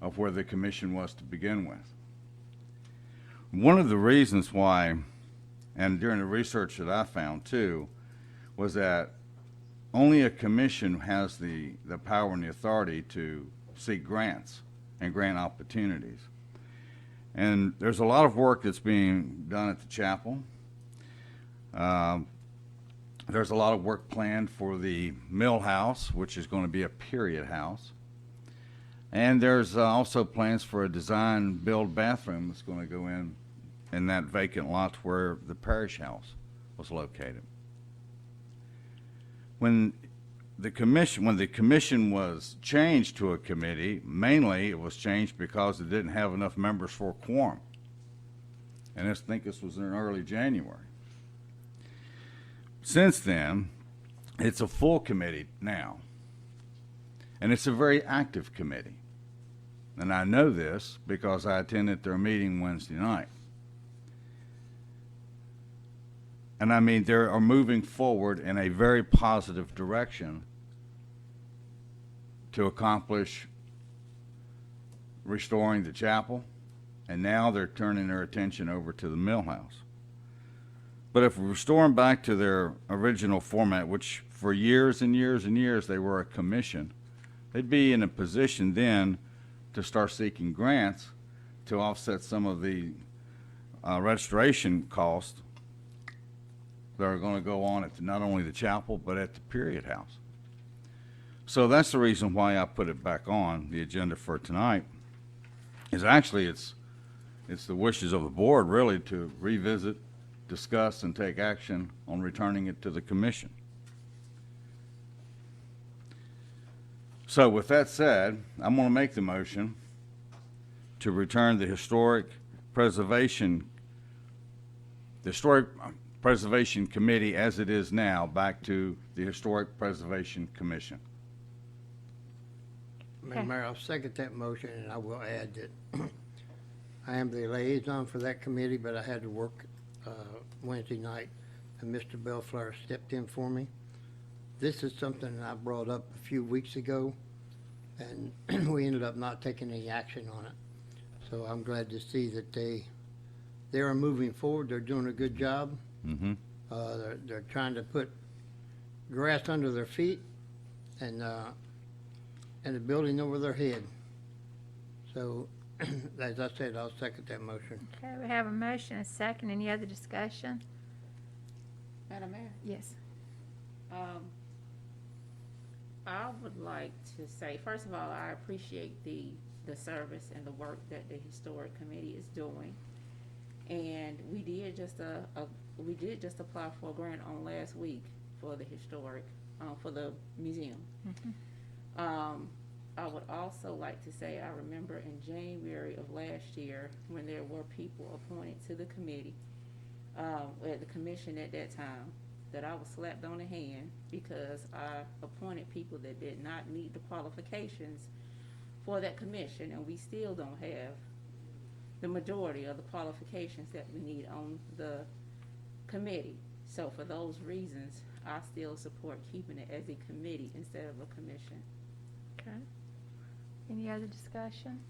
of where the commission was to begin with. One of the reasons why, and during the research that I found too, was that only a commission has the power and the authority to seek grants and grant opportunities. And there's a lot of work that's being done at the chapel. There's a lot of work planned for the mill house, which is going to be a period house. And there's also plans for a design-build bathroom that's going to go in that vacant lot where the parish house was located. When the commission was changed to a committee, mainly it was changed because it didn't have enough members for a quorum. And I think this was in early January. Since then, it's a full committee now. And it's a very active committee. And I know this because I attended their meeting Wednesday night. And I mean, they are moving forward in a very positive direction to accomplish restoring the chapel. And now they're turning their attention over to the mill house. But if we restore them back to their original format, which for years and years and years they were a commission, they'd be in a position then to start seeking grants to offset some of the restoration costs that are going to go on at not only the chapel but at the period house. So that's the reason why I put it back on the agenda for tonight. Is actually it's the wishes of the board really to revisit, discuss, and take action on returning it to the commission. So with that said, I'm going to make the motion to return the Historic Preservation Committee as it is now back to the Historic Preservation Commission. Okay. Mayor, I'll second that motion, and I will add that I am the liaison for that committee, but I had to work Wednesday night, and Mr. Bellflower stepped in for me. This is something that I brought up a few weeks ago, and we ended up not taking any action on it. So I'm glad to see that they are moving forward. They're doing a good job. Mm-hmm. They're trying to put grass under their feet and a building over their head. So, as I said, I'll second that motion. Okay, we have a motion and a second. Any other discussion? Madam Mayor? Yes. I would like to say, first of all, I appreciate the service and the work that the Historic Committee is doing. And we did just apply for a grant on last week for the historic, for the museum. I would also like to say, I remember in January of last year, when there were people appointed to the committee, at the commission at that time, that I was slapped on the hand because I appointed people that did not meet the qualifications for that commission, and we still don't have the majority of the qualifications that we need on the committee. So for those reasons, I still support keeping it as a committee instead of a commission. Okay. Any other discussion?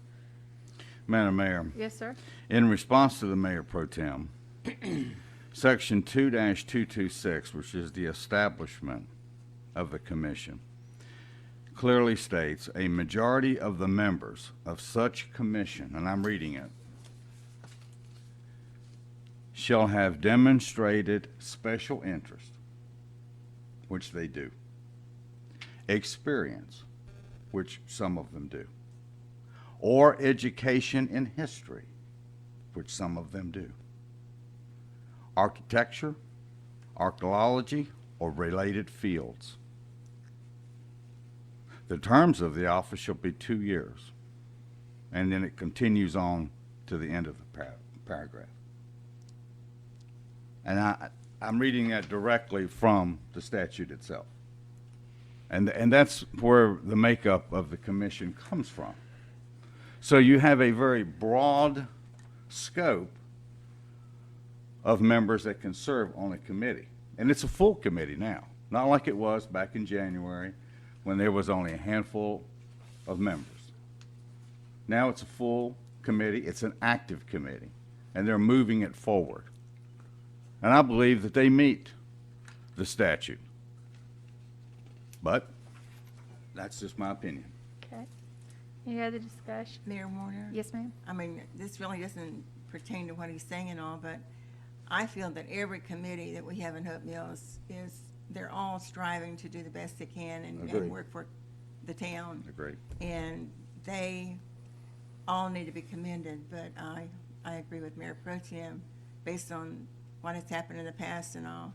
Madam Mayor, Yes, sir. in response to the Mayor Pro Tem, Section 2-226, which is the establishment of the commission, clearly states a majority of the members of such commission, and I'm reading it, shall have demonstrated special interest, which they do, experience, which some of them do, or education in history, which some of them do, architecture, archaeology, or related fields. The terms of the office shall be 2 years, and then it continues on to the end of the paragraph. And I'm reading that directly from the statute itself. And that's where the makeup of the commission comes from. So you have a very broad scope of members that can serve on a committee. And it's a full committee now, not like it was back in January when there was only a handful of members. Now it's a full committee, it's an active committee, and they're moving it forward. And I believe that they meet the statute. But that's just my opinion. Okay. Any other discussion? Mayor Warner? Yes, ma'am. I mean, this really doesn't pertain to what he's saying and all, but I feel that every committee that we have in Hope Mills they're all striving to do the best they can and Agreed. work for the town. Agreed. And they all need to be commended, but I agree with Mayor Pro Tem, based on what has happened in the past and all,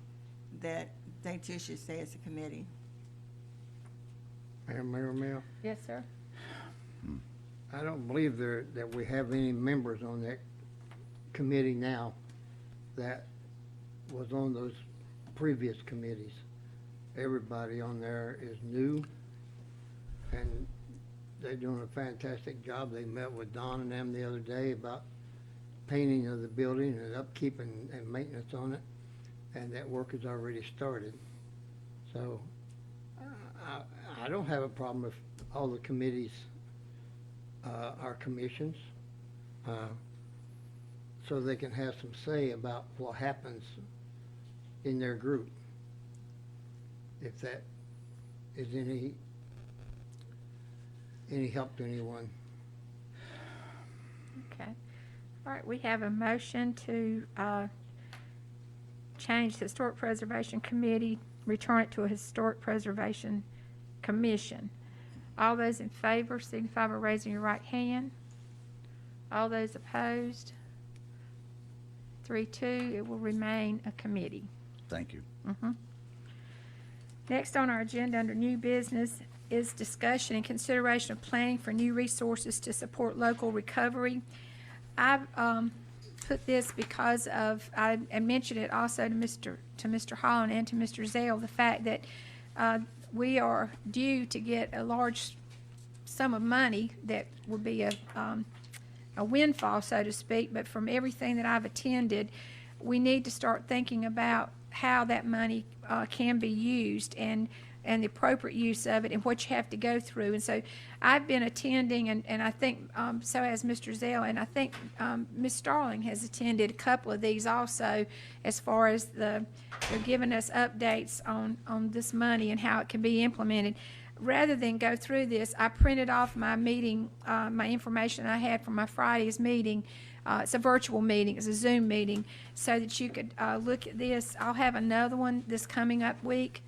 that they too should stay as a committee. Mayor, Yes, sir. I don't believe that we have any members on that committee now that was on those previous committees. Everybody on there is new, and they're doing a fantastic job. They met with Don and them the other day about painting of the building and upkeep and maintenance on it, and that work has already started. So I don't have a problem if all the committees are commissions, so they can have some say about what happens in their group, if that is any help to anyone. Okay. All right, we have a motion to change the Historic Preservation Committee, return it to a Historic Preservation Commission. All those in favor signify by raising your right hand. All those opposed? 3-2, it will remain a committee. Thank you. Next on our agenda under new business is discussion and consideration of planning for new resources to support local recovery. I've put this because of, I mentioned it also to Mr. Holland and to Mr. Zale, the fact that we are due to get a large sum of money that would be a windfall, so to speak, but from everything that I've attended, we need to start thinking about how that money can be used and the appropriate use of it and what you have to go through. And so I've been attending, and I think so has Mr. Zell, and I think Ms. Starling has attended a couple of these also, as far as they're giving us updates on this money and how it can be implemented. Rather than go through this, I printed off my meeting, my information I had from my Friday's meeting. It's a virtual meeting, it's a Zoom meeting, so that you could look at this. I'll have another one this coming up week,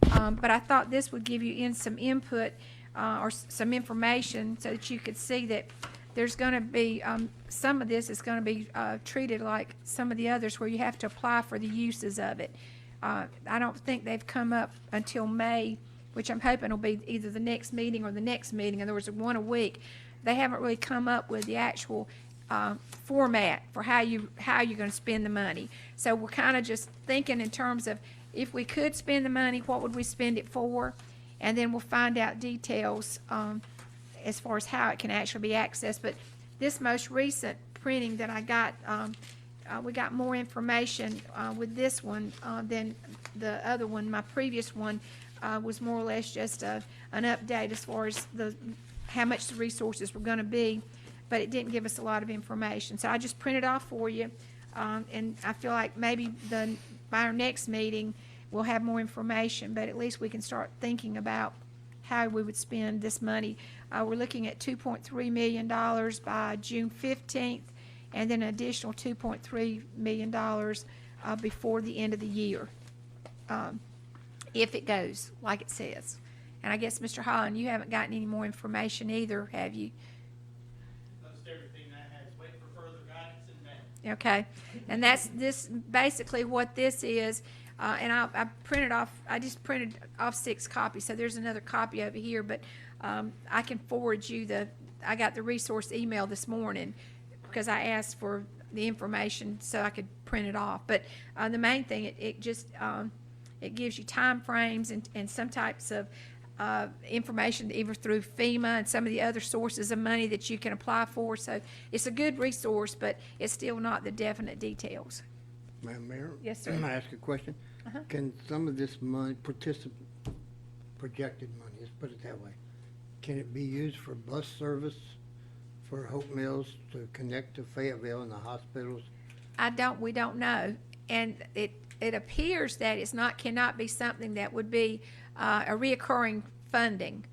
but I thought this would give you some input or some information so that you could see that there's going to be, some of this is going to be treated like some of the others where you have to apply for the uses of it. I don't think they've come up until May, which I'm hoping will be either the next meeting or the next meeting. In other words, one a week. They haven't really come up with the actual format for how you're going to spend the money. So we're kind of just thinking in terms of, if we could spend the money, what would we spend it for? And then we'll find out details as far as how it can actually be accessed. But this most recent printing that I got, we got more information with this one than the other one. My previous one was more or less just an update as far as how much the resources were going to be, but it didn't give us a lot of information. So I just printed off for you, and I feel like maybe by our next meeting we'll have more information, but at least we can start thinking about how we would spend this money. We're looking at $2.3 million by June 15th, and then an additional $2.3 million before the end of the year, if it goes like it says. And I guess, Mr. Holland, you haven't gotten any more information either, have you? That's everything I had. Wait for further guidance in May. Okay, and that's basically what this is. And I printed off, I just printed off 6 copies, so there's another copy over here, but I can forward you I got the resource email this morning because I asked for the information so I could print it off. But the main thing, it just, it gives you time frames and some types of information either through FEMA and some of the other sources of money that you can apply for. So it's a good resource, but it's still not the definite details. Madam Mayor? Yes, sir. Can I ask a question? Uh-huh. Can some of this money, projected money, let's put it that way, can it be used for bus service for Hope Mills to connect to Fayetteville and the hospitals? We don't know. And it appears that cannot be something that would be a reoccurring funding.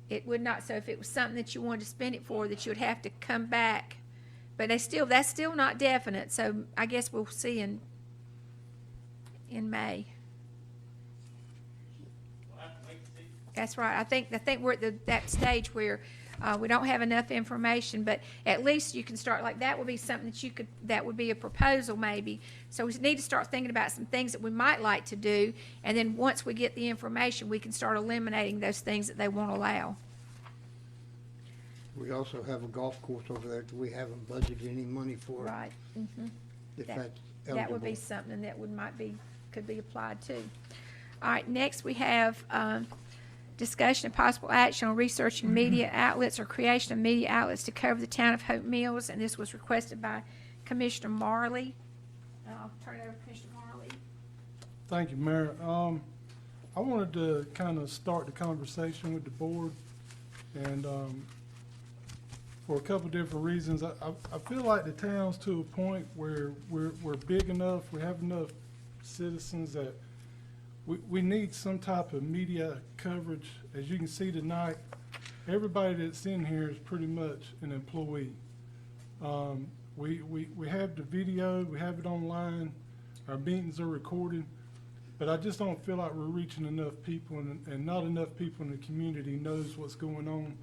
It would not, so if it was something that you wanted to spend it for, that you would have to come back. But that's still not definite, so I guess we'll see in May. We'll have to wait and see. That's right. I think we're at that stage where we don't have enough information, but at least you can start, like, that would be something that would be a proposal maybe. So we need to start thinking about some things that we might like to do, and then once we get the information, we can start eliminating those things that they won't allow. We also have a golf course over there that we haven't budgeted any money for. Right. Mm-hmm. If That- that's That would be eligible. something that could be applied to. All right, next we have discussion and possible action on researching media outlets or creation of media outlets to cover the town of Hope Mills, and this was requested by Commissioner Marley. I'll turn it over to Commissioner Marley. Thank you, Mayor. I wanted to kind of start the conversation with the board, and for a couple different reasons. I feel like the town's to a point where we're big enough, we have enough citizens that we need some type of media coverage. As you can see tonight, everybody that's in here is pretty much an employee. We have the video, we have it online, our meetings are recorded, but I just don't feel like we're reaching enough people, and not enough people in the community knows what's going on.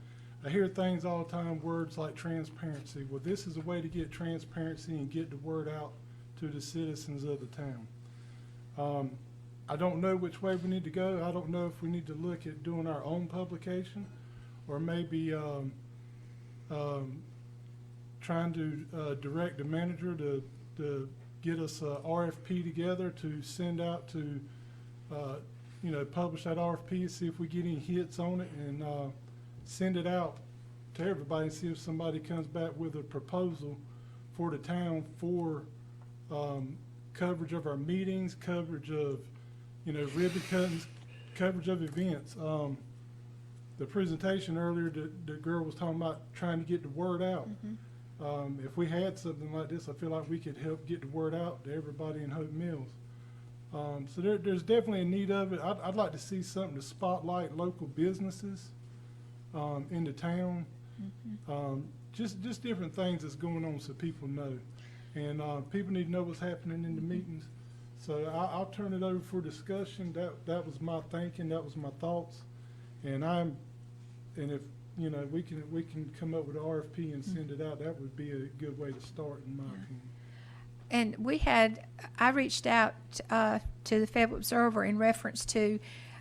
I hear things all the time, words like transparency. Well, this is a way to get transparency and get the word out to the citizens of the town. I don't know which way we need to go. I don't know if we need to look at doing our own publication, or maybe trying to direct the manager to get us a RFP together to send out to, publish that RFP, see if we get any hits on it, and send it out to everybody and see if somebody comes back with a proposal for the town for coverage of our meetings, coverage of, ribbon cuttings, coverage of events. The presentation earlier, the girl was talking about trying to get the word out. If we had something like this, I feel like we could help get the word out to everybody in Hope Mills. So there's definitely a need of it. I'd like to see something to spotlight local businesses in the town. Just different things that's going on so people know. And people need to know what's happening in the meetings. So I'll turn it over for discussion. That was my thinking, that was my thoughts. And if, we can come up with an RFP and send it out, that would be a good way to start, in my opinion. And I reached out to the Federal Observer in reference to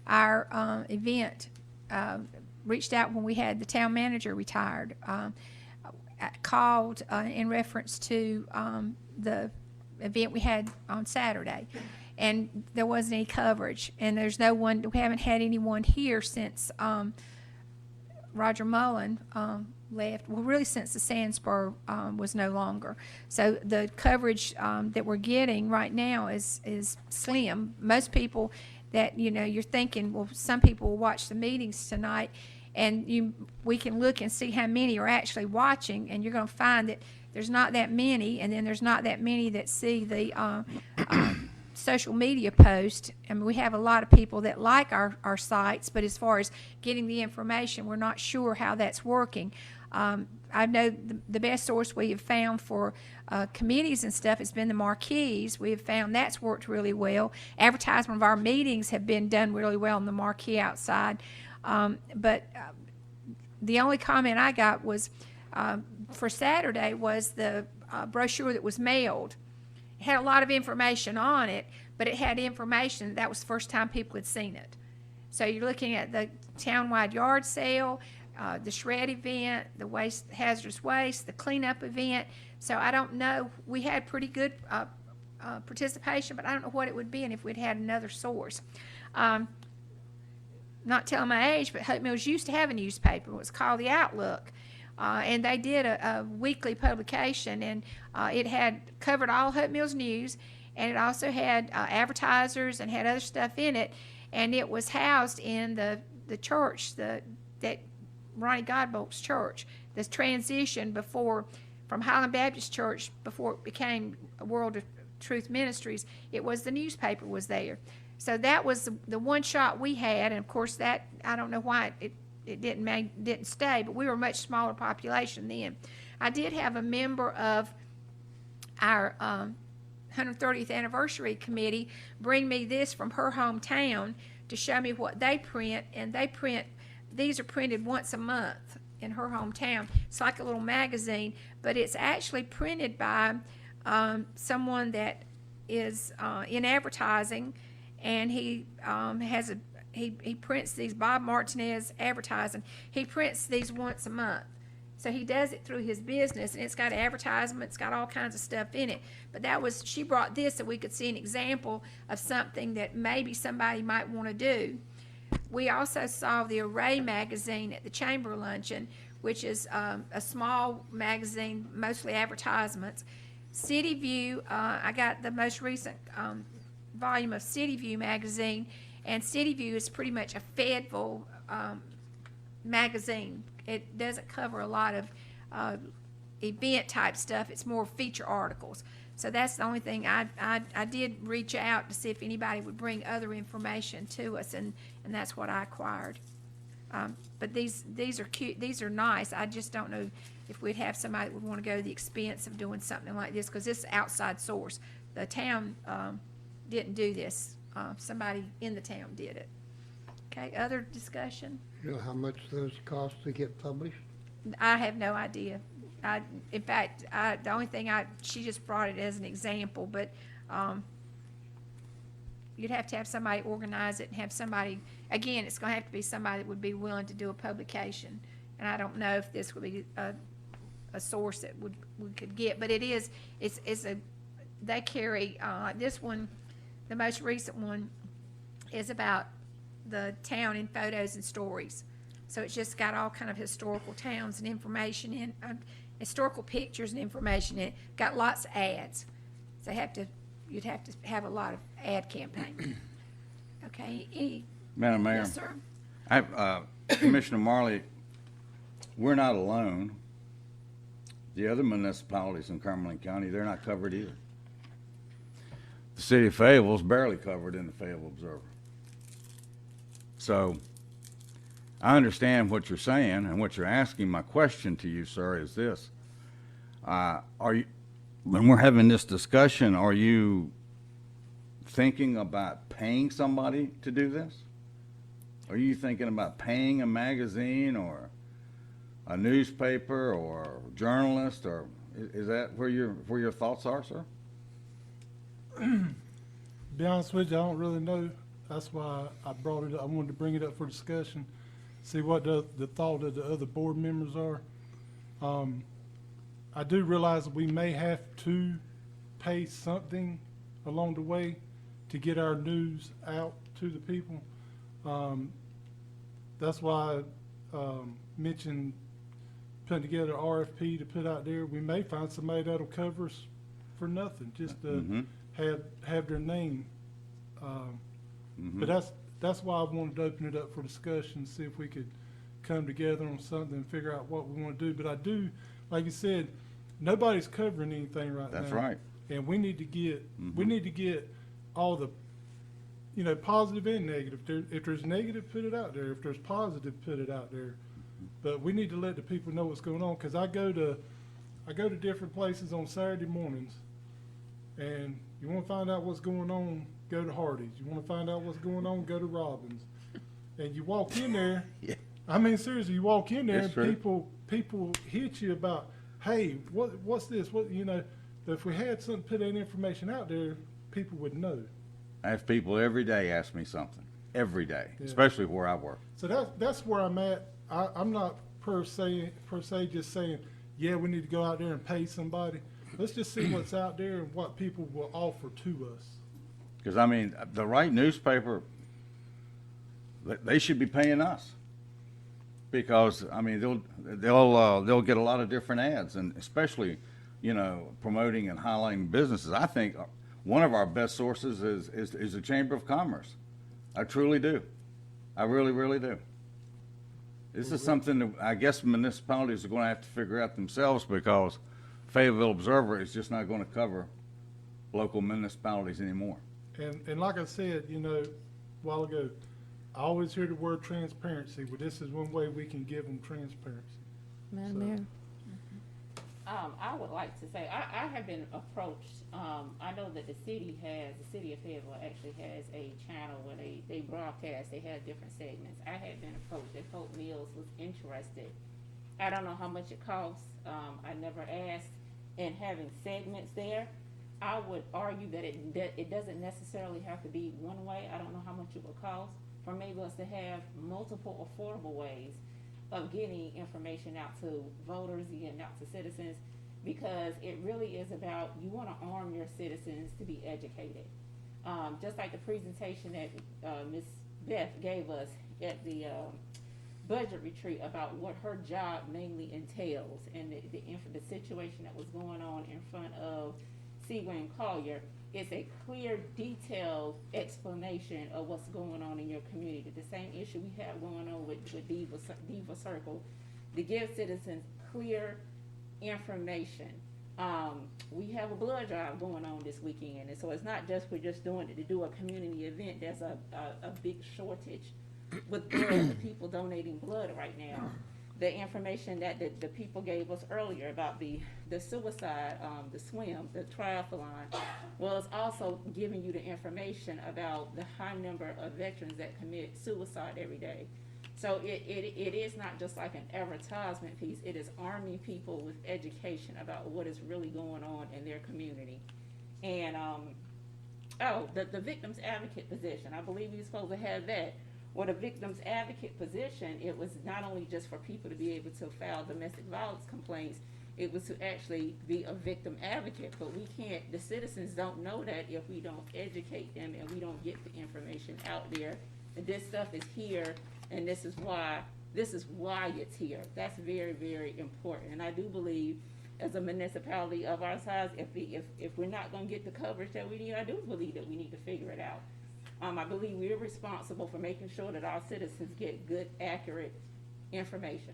our event. Reached out when we had the town manager retired. I called in reference to the event we had on Saturday, and there wasn't any coverage. And there's no one. We haven't had anyone here since Roger Mullen left. Well, really since the Sandspur was no longer. So the coverage that we're getting right now is slim. Most people that you're thinking, well, some people will watch the meetings tonight, and we can look and see how many are actually watching, and you're going to find that there's not that many, and then there's not that many that see the social media post. I mean, we have a lot of people that like our sites, but as far as getting the information, we're not sure how that's working. I know the best source we have found for committees and stuff has been the marquees. We have found that's worked really well. Advertisement of our meetings have been done really well in the marquee outside. But the only comment I got was for Saturday was the brochure that was mailed. It had a lot of information on it, but it had information that was the first time people had seen it. So you're looking at the townwide yard sale, the shred event, the hazardous waste, the cleanup event. So I don't know. We had pretty good participation, but I don't know what it would be and if we'd had another source. Not telling my age, but Hope Mills used to have a newspaper. It was called The Outlook. And they did a weekly publication, and it had covered all Hope Mills news, and it also had advertisers and had other stuff in it, and it was housed in the church, that Ronnie Godbolt's church, the transition from Highland Baptist Church before it became a World of Truth Ministries. It was the newspaper was there. So that was the one shot we had, and of course that, I don't know why it didn't stay, but we were a much smaller population then. I did have a member of our 130th anniversary committee bring me this from her hometown to show me what they print, and these are printed once a month in her hometown. It's like a little magazine, but it's actually printed by someone that is in advertising, and he he prints these, Bob Martinez Advertising. He prints these once a month. So he does it through his business, and it's got advertisements, it's got all kinds of stuff in it. But she brought this so we could see an example of something that maybe somebody might want to do. We also saw the Array magazine at the Chamber Luncheon, which is a small magazine, mostly advertisements. City View, I got the most recent volume of City View magazine, and City View is pretty much a Fayetteville magazine. It doesn't cover a lot of event type stuff. It's more feature articles. So that's the only thing. I did reach out to see if anybody would bring other information to us, and that's what I acquired. But these are cute. These are nice. I just don't know if we'd have somebody that would want to go to the expense of doing something like this, because this is outside source. The town didn't do this. Somebody in the town did it. Okay, other discussion? You know how much those cost to get published? I have no idea. In fact, the only thing she just brought it as an example, but you'd have to have somebody organize it and have somebody, again, it's gonna have to be somebody that would be willing to do a publication. And I don't know if this would be a source that we could get, but they carry, this one, the most recent one is about the town in photos and stories. So it's just got all kind of historical towns and information in, historical pictures and information in it. Got lots of ads. So you'd have to have a lot of ad campaign. Okay, Madam Mayor. yes, sir. Commissioner Marley, we're not alone. The other municipalities in Cumberland County, they're not covered either. The city of Fayetteville's barely covered in the Fayetteville Observer. So I understand what you're saying and what you're asking. My question to you, sir, is this. Are you, when we're having this discussion, are you thinking about paying somebody to do this? Are you thinking about paying a magazine or a newspaper or journalist, or is that where your thoughts are, sir? Be honest with you, I don't really know. That's why I brought it up. I wanted to bring it up for discussion, see what the thought of the other board members are. I do realize that we may have to pay something along the way to get our news out to the people. That's why I mentioned putting together an RFP to put out there. We may find somebody that'll cover us for nothing, just to have their name. But that's why I wanted to open it up for discussion, see if we could come together on something and figure out what we want to do. But I do, like you said, nobody's covering anything right now. That's right. And we need to get all the, positive and negative. If there's negative, put it out there. If there's positive, put it out there. But we need to let the people know what's going on, because I go to different places on Saturday mornings, and you want to find out what's going on, go to Hardee's. You want to find out what's going on, go to Robbins. And you walk in there, I mean, seriously, you walk in there That's and true. people hit you about, hey, what's this? If we had something, put that information out there, people would know. I have people every day ask me something, every day, Yeah. especially where I work. So that's where I'm at. I'm not per se just saying, yeah, we need to go out there and pay somebody. Let's just see what's out there and what people will offer to us. Because, I mean, the right newspaper, they should be paying us. Because, I mean, they'll get a lot of different ads, and especially, promoting and highlighting businesses. I think one of our best sources is the Chamber of Commerce. I truly do. I really, really do. This is something that I guess municipalities are going to have to figure out themselves, because Fayetteville Observer is just not going to cover local municipalities anymore. And like I said, a while ago, I always hear the word transparency. Well, this is one way we can give them transparency. Madam Mayor? I would like to say, I have been approached, I know that the city of Fayetteville actually has a channel where they broadcast, they have different segments. I had been approached if Hope Mills was interested. I don't know how much it costs, I never asked, in having segments there. I would argue that it doesn't necessarily have to be one way. I don't know how much it would cost for maybe us to have multiple affordable ways of getting information out to voters and out to citizens, because it really is about, you want to arm your citizens to be educated. Just like the presentation that Ms. Beth gave us at the budget retreat about what her job mainly entails, and the situation that was going on in front of Seaway and Collier. It's a clear, detailed explanation of what's going on in your community. The same issue we have going on with Diva Circle, to give citizens clear information. We have a blood drive going on this weekend, and so it's not just we're just doing it to do a community event. There's a big shortage with blood, the people donating blood right now. The information that the people gave us earlier about the suicide, the swim, the triathlon, was also giving you the information about the high number of veterans that commit suicide every day. So it is not just like an advertisement piece, it is arming people with education about what is really going on in their community. And, the victim's advocate position, I believe you're supposed to have that. Well, the victim's advocate position, it was not only just for people to be able to file domestic violence complaints, it was to actually be a victim advocate. But we can't, the citizens don't know that if we don't educate them and we don't get the information out there. And this stuff is here, and this is why this is why it's here. That's very, very important. And I do believe, as a municipality of our size, if we're not gonna get the coverage that we need, I do believe that we need to figure it out. I believe we're responsible for making sure that our citizens get good, accurate information.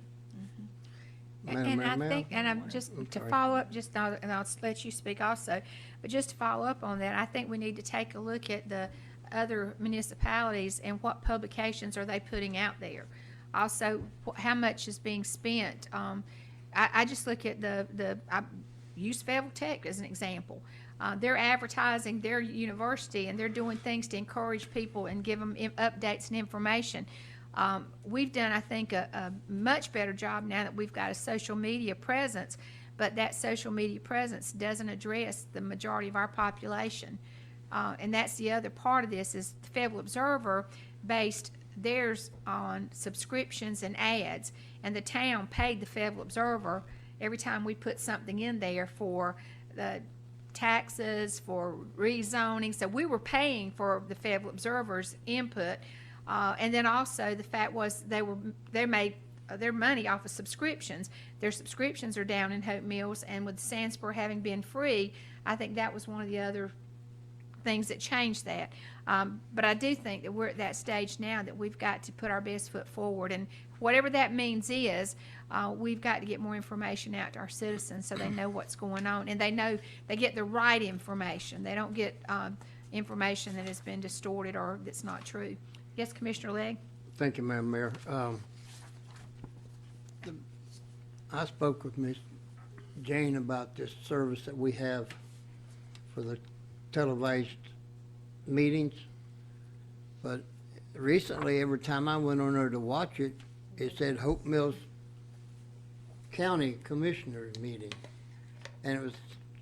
Madam And Mayor, I may I? think, and I'm just, I'm to sorry. follow up, just, and I'll let you speak also, but just to follow up on that, I think we need to take a look at the other municipalities and what publications are they putting out there. Also, how much is being spent. I just look at I use Fayetteville Tech as an example. They're advertising their university, and they're doing things to encourage people and give them updates and information. We've done, I think, a much better job now that we've got a social media presence, but that social media presence doesn't address the majority of our population. And that's the other part of this, is the Fayetteville Observer based theirs on subscriptions and ads, and the town paid the Fayetteville Observer every time we put something in there for the taxes, for rezoning. So we were paying for the Fayetteville Observer's input. And then also the fact was they made their money off of subscriptions. Their subscriptions are down in Hope Mills, and with Sandsboro having been free, I think that was one of the other things that changed that. But I do think that we're at that stage now that we've got to put our best foot forward, and whatever that means is, we've got to get more information out to our citizens so they know what's going on, and they get the right information. They don't get information that has been distorted or that's not true. Yes, Commissioner Legg? Thank you, Madam Mayor. I spoke with Ms. Jane about this service that we have for the televised meetings, but recently, every time I went on there to watch it, it said Hope Mills County Commissioners Meeting, and it was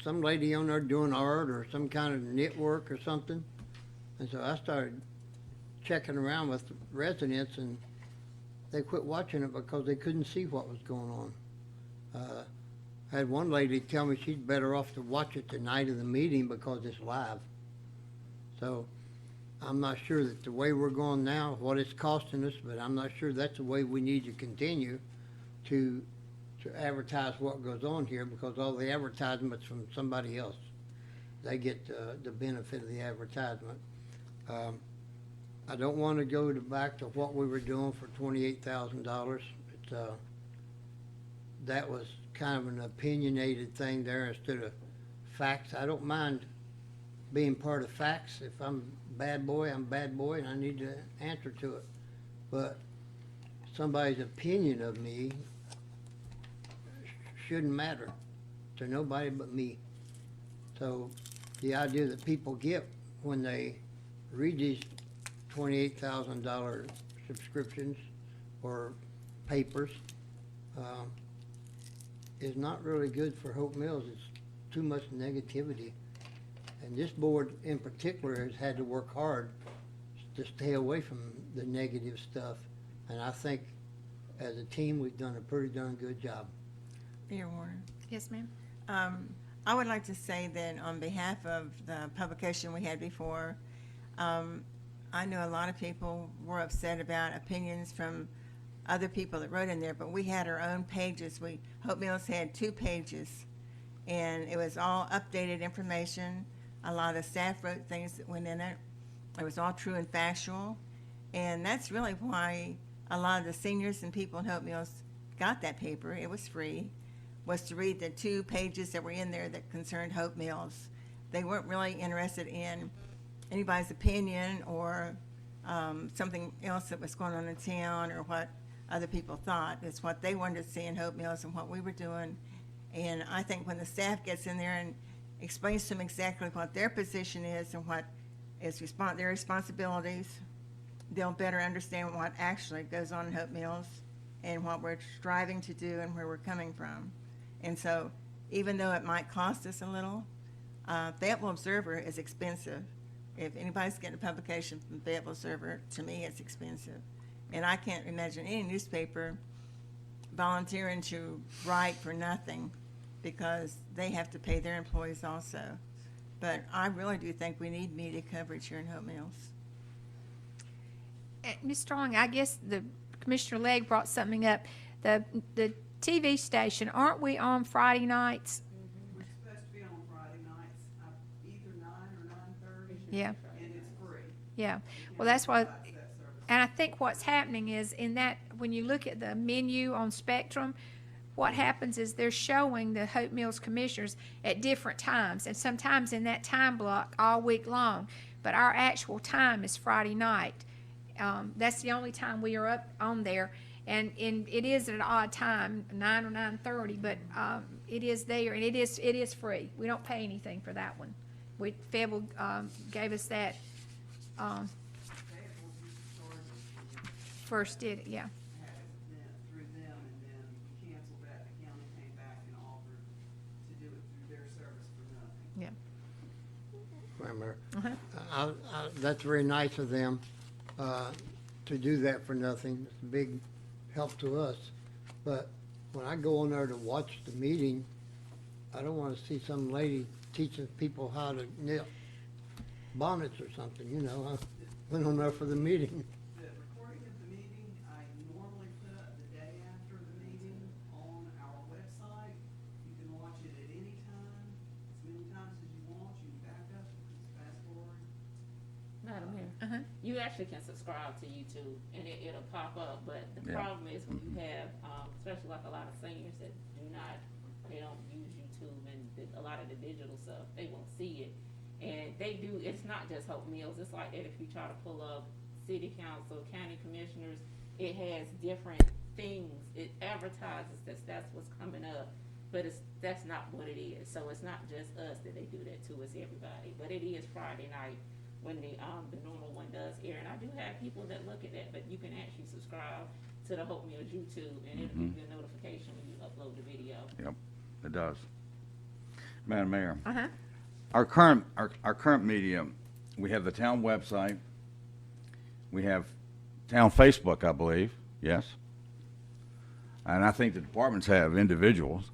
some lady on there doing art or some kind of knit work or something, and so I started checking around with residents, and they quit watching it because they couldn't see what was going on. I had one lady tell me she's better off to watch it the night of the meeting because it's live. So I'm not sure that the way we're going now, what it's costing us, but I'm not sure that's the way we need to continue to advertise what goes on here, because all the advertisements from somebody else. They get the benefit of the advertisement. I don't want to go back to what we were doing for $28,000. That was kind of an opinionated thing there instead of facts. I don't mind being part of facts. If I'm bad boy, I'm bad boy, and I need to answer to it. But somebody's opinion of me shouldn't matter to nobody but me. So the idea that people get when they read these $28,000 subscriptions or papers is not really good for Hope Mills. It's too much negativity. And this board in particular has had to work hard to stay away from the negative stuff. And I think as a team, we've done a pretty darn good job. Mayor Warren. Yes, ma'am. I would like to say that on behalf of the publication we had before, I know a lot of people were upset about opinions from other people that wrote in there, but we had our own pages. Hope Mills had 2 pages, and it was all updated information. A lot of the staff wrote things that went in it. It was all true and factual, and that's really why a lot of the seniors and people in Hope Mills got that paper. It was free, was to read the 2 pages that were in there that concerned Hope Mills. They weren't really interested in anybody's opinion or something else that was going on in town or what other people thought. It's what they wanted to see in Hope Mills and what we were doing. And I think when the staff gets in there and explains to them exactly what their position is and what is their responsibilities, they'll better understand what actually goes on in Hope Mills and what we're striving to do and where we're coming from. And so even though it might cost us a little, Fayetteville Observer is expensive. If anybody's getting a publication from Fayetteville Observer, to me it's expensive. And I can't imagine any newspaper volunteering to write for nothing because they have to pay their employees also. But I really do think we need media coverage here in Hope Mills. Ms. Strong, I guess Commissioner Legg brought something up. The TV station, aren't we on Friday nights? We're supposed to be on Friday nights, either 9 or 9:30. Yeah. And it's free. Yeah. The Well, that's why, county provides that service. and I think what's happening is in that, when you look at the menu on Spectrum, what happens is they're showing the Hope Mills commissioners at different times, and sometimes in that time block all week long. But our actual time is Friday night. That's the only time we are up on there, and it is at an odd time, 9 or 9:30. But it is there, and it is free. We don't pay anything for that one. Fable gave us that first did it, yeah. Had it through them, and then we canceled that. The county came back and offered to do it through their service for nothing. Yeah. Remember, that's very nice of them to do that for nothing. It's a big help to us. But when I go on there to watch the meeting, I don't want to see some lady teaching people how to knit bonnets or something, you know. I went on there for the meeting. The recording of the meeting, I normally put up the day after the meeting on our website. You can watch it at any time, as many times as you want. You can back up, you can fast forward. Madam Mayor, you actually can subscribe to YouTube and it'll pop up, but the Yeah. problem is when you have, especially like a lot of seniors that they don't use YouTube and a lot of the digital stuff, they won't see it. And they do, it's not just Hope Mills, it's like that if you try to pull up city council, county commissioners, it has different things, it advertises that's what's coming up, but that's not what it is. So it's not just us that they do that to, it's everybody, but it is Friday night when the normal one does air, and I do have people that look at that, but you can actually subscribe to the Hope Mills YouTube, and it'll give you a notification when you upload the video. Yep, it does. Madam Mayor, Uh-huh. our current media, we have the town website, we have town Facebook, I believe, yes. And I think the departments have individuals.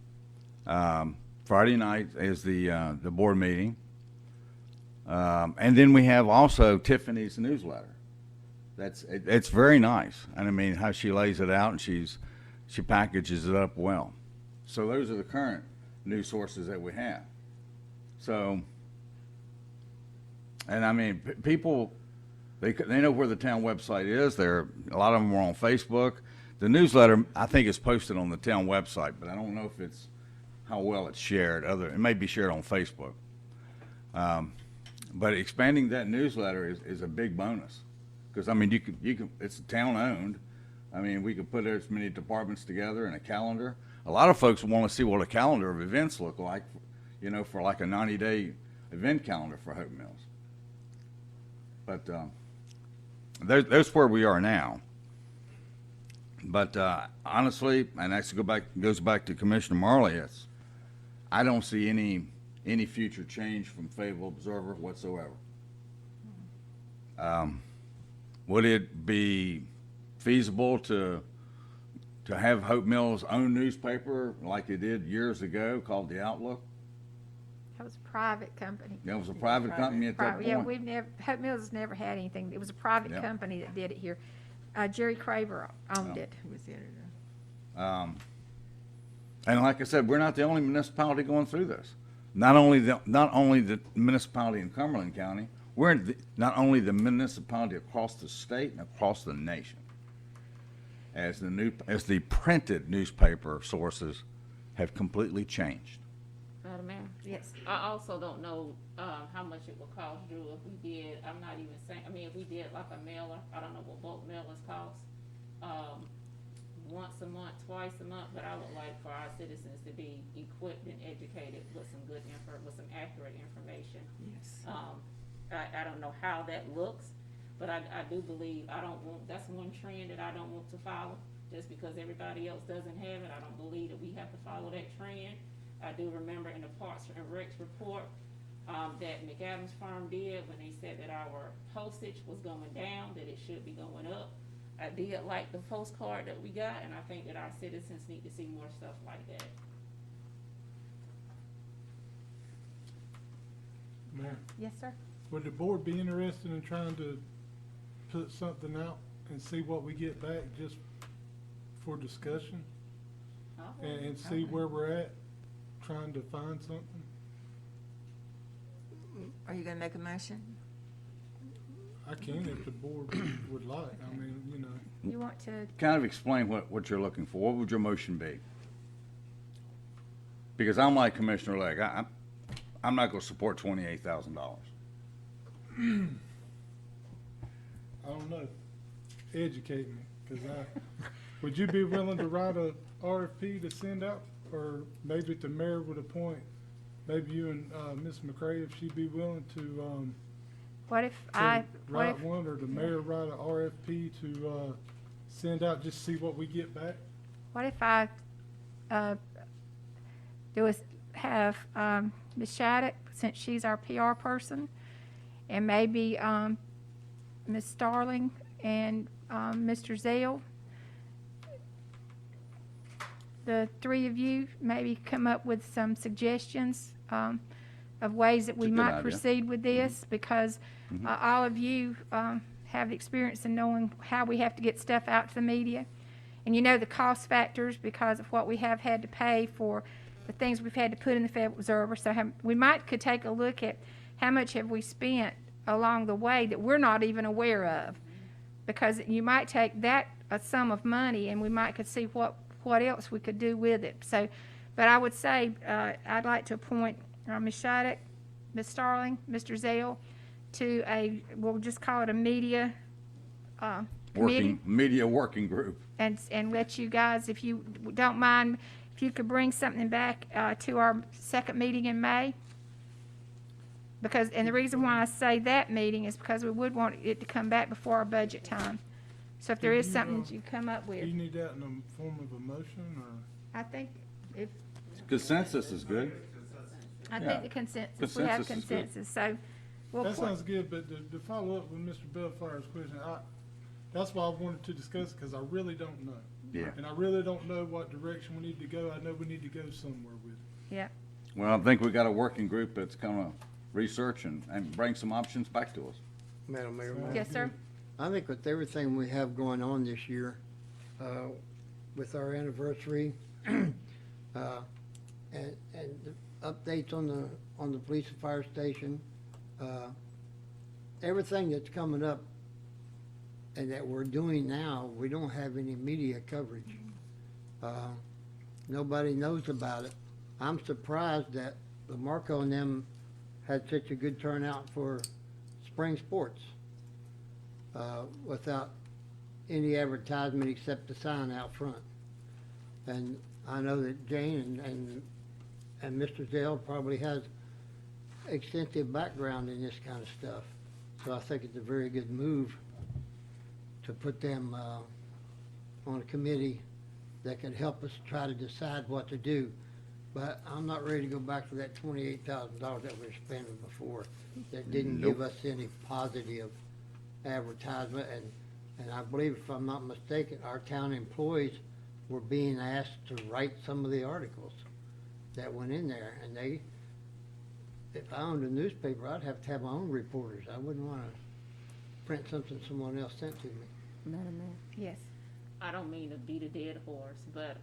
Friday night is the board meeting. And then we have also Tiffany's newsletter. It's very nice. And I mean, how she lays it out and she packages it up well. So those are the current news sources that we have. So, and I mean, people, they know where the town website is. A lot of them are on Facebook. The newsletter, I think, is posted on the town website, but I don't know if how well it's shared. It may be shared on Facebook. But expanding that newsletter is a big bonus, because I mean, you can it's town owned. I mean, we could put as many departments together in a calendar. A lot of folks want to see what a calendar of events look like, you know, for like a 90-day event calendar for Hope Mills. But that's where we are now. But honestly, and that goes back to Commissioner Marley, I don't see any future change from Fayetteville Observer whatsoever. Would it be feasible to have Hope Mills' own newspaper like it did years ago called The Outlook? That was a private company. It was a private company at that Yeah, point. Hope Mills has never had anything. It was a private Yeah. company that did it here. Jerry Craver owned it. Who was the editor? And like I said, we're not the only municipality going through this. Not only the municipality in Cumberland County, we're not only the municipality across the state and across the nation. As the printed newspaper sources have completely changed. Madam Mayor? Yes. I also don't know how much it would cost, Drew, if we did, I'm not even saying, I mean, if we did like a mailer, I don't know what bulk mailers cost, once a month, twice a month, but I would like for our citizens to be equipped and educated with some with some accurate information. Yes. I don't know how that looks, but I do believe, that's one trend that I don't want to follow, just because everybody else doesn't have it. I don't believe that we have to follow that trend. I do remember in the Parks and Recs report that McAdams firm did when they said that our postage was going down, that it should be going up. I did like the postcard that we got, and I think that our citizens need to see more stuff like that. Mayor, Yes, sir. would the board be interested in trying to put something out and see what we get back, just for discussion Okay. and see where we're at, trying to find something. Are you gonna make a motion? I can if the board would like. I mean, you know. You want to, Kind of explain what you're looking for. What would your motion be? Because I'm like Commissioner Legg. I'm not gonna support $28,000. I don't know. Educate me, because would you be willing to write a RFP to send out? Or maybe the mayor would appoint, maybe you and, Ms. McCray, if she'd be willing to, what if to what write if, one, or the mayor write a RFP to, send out, just see what we get back? what if I, have, Ms. Shattuck, since she's our PR person, and maybe, Ms. Starling and, Mr. Zell, the three of you maybe come up with some suggestions, of ways that we It's a good might idea. proceed with this, because, all of you, have experience in knowing how we have to get stuff out to the media. And you know the cost factors because of what we have had to pay for the things we've had to put in the Federal Reserve. So we could take a look at how much have we spent along the way that we're not even aware of. Because you might take that, a sum of money, and we might could see what else we could do with it. So, but I would say, I'd like to appoint Ms. Shattuck, Ms. Starling, Mr. Zell to we'll just call it a media, committee. Media working group. And let you guys, if you don't mind, if you could bring something back to our second meeting in May. Because, and the reason why I say that meeting is because we would want it to come back before our budget time. So if there is something that you come up Do with, you need that in the form of a motion, or? I think if, Consensus is good. I Yeah. think the consensus, we have Consensus is good. consensus, so we'll. That sounds good, but to follow up with Mr. Bellfire's question, that's why I wanted to discuss it, because I really don't know. Yeah. And I really don't know what direction we need to go. I know we need to go somewhere with it. Yeah, Well, I think we got a working group that's gonna research and bring some options back to us. Madam Mayor, yes, sir. I think with everything we have going on this year, with our anniversary, and the updates on the police and fire station, everything that's coming up and that we're doing now, we don't have any media coverage. Nobody knows about it. I'm surprised that LaMarco and them had such a good turnout for spring sports, without any advertisement except the sign out front. And I know that Jane and Mr. Zell probably has extensive background in this kind of stuff. So I think it's a very good move to put them on a committee that could help us try to decide what to do. But I'm not ready to go back to that $28,000 that we were spending before. That didn't give us any positive advertisement. And I believe, if I'm not mistaken, our town employees were being asked to write some of the articles that went in there. And if I owned a newspaper, I'd have to have my own reporters. I wouldn't want to print something someone else sent to me. Madam Mayor. Yes. I don't mean to beat a dead horse, but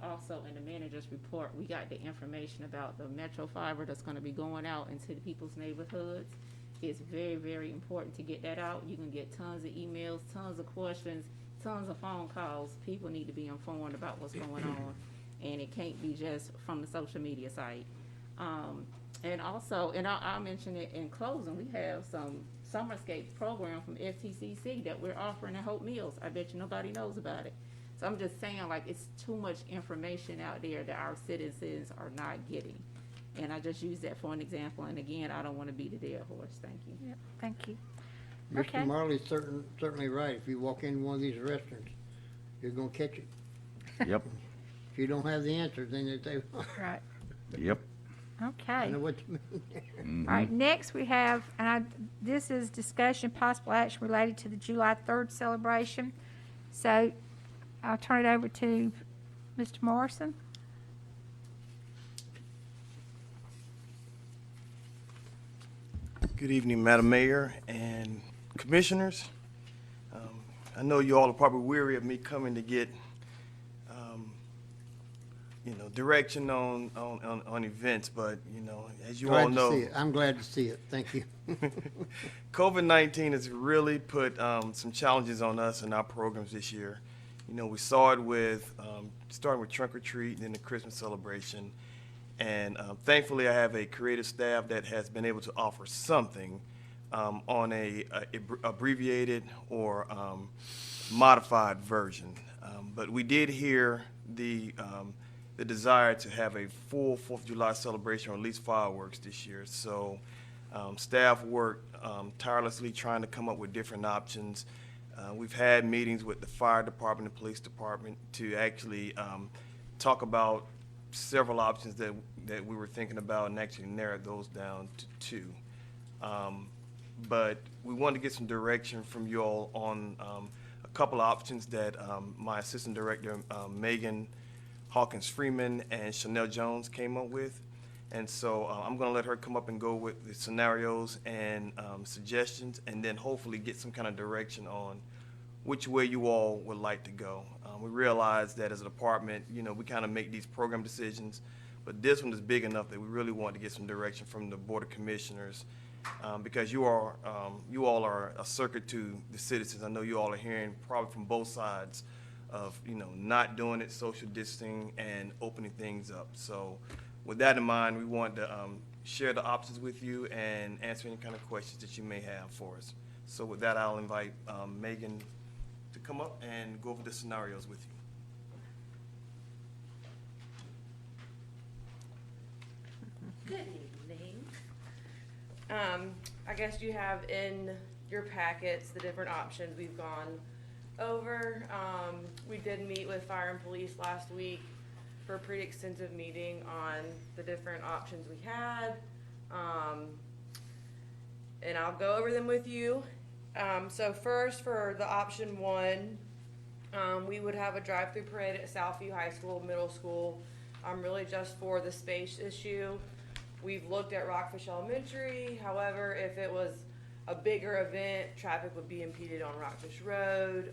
also in the manager's report, we got the information about the Metro Fiber that's gonna be going out into the people's neighborhoods. It's very, very important to get that out. You can get tons of emails, tons of questions, tons of phone calls. People need to be informed about what's going on, and it can't be just from the social media site. And also, and I'll mention it in closing, we have some Summerscape program from FTCC that we're offering at Hope Mills. I bet you nobody knows about it. So I'm just saying, like, it's too much information out there that our citizens are not getting. And I just use that for an example. And again, I don't want to beat a dead horse. Thank you. Yep, thank you. Okay. Mr. Marley's certainly right. If you walk in one of these restaurants, you're gonna catch it. Yep, If you don't have the answer, then they say, Right, yep. I okay. know what you mean. All right, next we have, this is discussion, possible action related to the July 3rd celebration. So I'll turn it over to Mr. Morrison. Good evening, Madam Mayor and Commissioners. I know you all are probably weary of me coming to get direction on events, but, as you all Glad to know. see it. I'm glad to see it. Thank you. COVID-19 has really put some challenges on us and our programs this year. We saw it with starting with trunk or treat and then the Christmas celebration. And thankfully, I have a creative staff that has been able to offer something on a abbreviated or modified version. But we did hear the desire to have a full 4th of July celebration or at least fireworks this year. So staff worked tirelessly trying to come up with different options. We've had meetings with the fire department and police department to actually talk about several options that we were thinking about and actually narrowed those down to 2. But we wanted to get some direction from you all on a couple of options that my assistant director, Megan Hawkins Freeman and Chanel Jones came up with. And so I'm going to let her come up and go with the scenarios and suggestions, and then hopefully get some kind of direction on which way you all would like to go. We realize that as a department, we kind of make these program decisions, but this one is big enough that we really want to get some direction from the Board of Commissioners, because you all are a circuit to the citizens. I know you all are hearing probably from both sides of, not doing it, social distancing, and opening things up. So with that in mind, we want to share the options with you and answer any kind of questions that you may have for us. So with that, I'll invite Megan to come up and go over the scenarios with you. Good evening. I guess you have in your packets the different options we've gone over. We did meet with fire and police last week for a pretty extensive meeting on the different options we had. And I'll go over them with you. So first, for the option 1, we would have a drive-through parade at Southview High School, middle school, really just for the space issue. We've looked at Rockfish Elementary. However, if it was a bigger event, traffic would be impeded on Rockfish Road.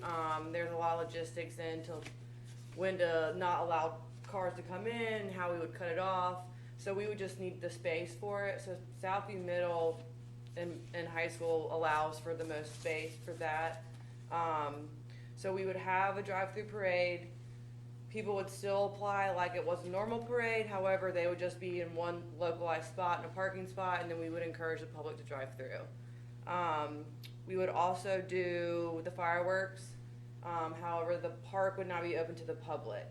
There's a lot of logistics into when to not allow cars to come in, how we would cut it off. So we would just need the space for it. So Southview Middle and high school allows for the most space for that. So we would have a drive-through parade. People would still apply like it was a normal parade. However, they would just be in one localized spot in a parking spot, and then we would encourage the public to drive through. We would also do the fireworks. However, the park would not be open to the public.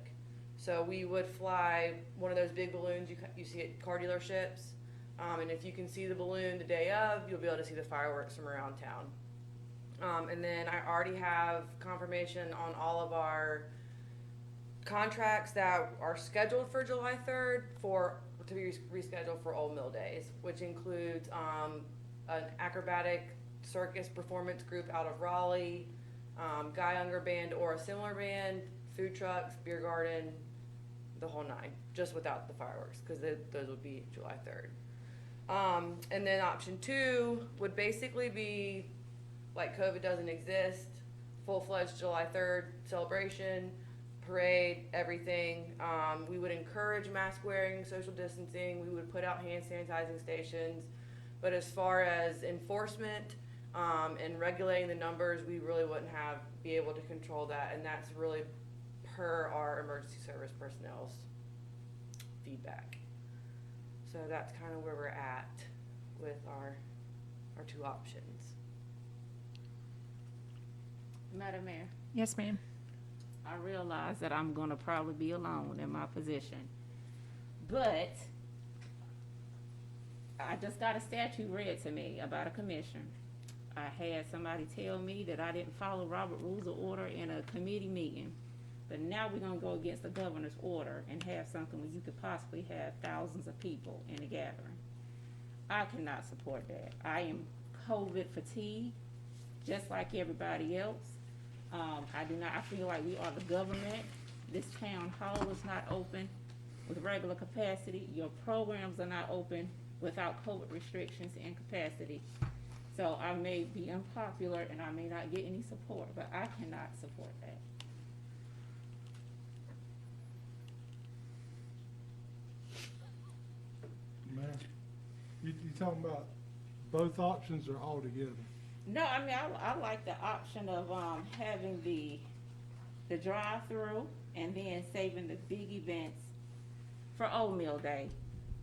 So we would fly one of those big balloons you see at car dealerships. And if you can see the balloon the day of, you'll be able to see the fireworks from around town. And then I already have confirmation on all of our contracts that are scheduled for July 3rd to be rescheduled for Old Mill Days, which includes an acrobatic circus performance group out of Raleigh, Guy Unger Band or a similar band, food trucks, beer garden, the whole 9, just without the fireworks, because those would be July 3rd. And then option 2 would basically be like COVID doesn't exist, full-fledged July 3rd celebration, parade, everything. We would encourage mask wearing, social distancing. We would put out hand sanitizing stations. But as far as enforcement and regulating the numbers, we really wouldn't be able to control that. And that's really per our emergency service personnel's feedback. So that's kind of where we're at with our 2 options. Madam Mayor, Yes, ma'am. I realize that I'm gonna probably be alone in my position, but I just got a statute read to me about a commission. I had somebody tell me that I didn't follow Robert Rules of Order in a committee meeting, but now we're gonna go against the governor's order and have something where you could possibly have thousands of people in a gathering. I cannot support that. I am COVID fatigued, just like everybody else. I feel like we are the government. This town hall is not open with regular capacity. Your programs are not open without COVID restrictions and capacity. So I may be unpopular and I may not get any support, but I cannot support that. Man, you talking about both options or all together? No, I mean, I like the option of, having the drive-through and then saving the big events for Old Mill Day.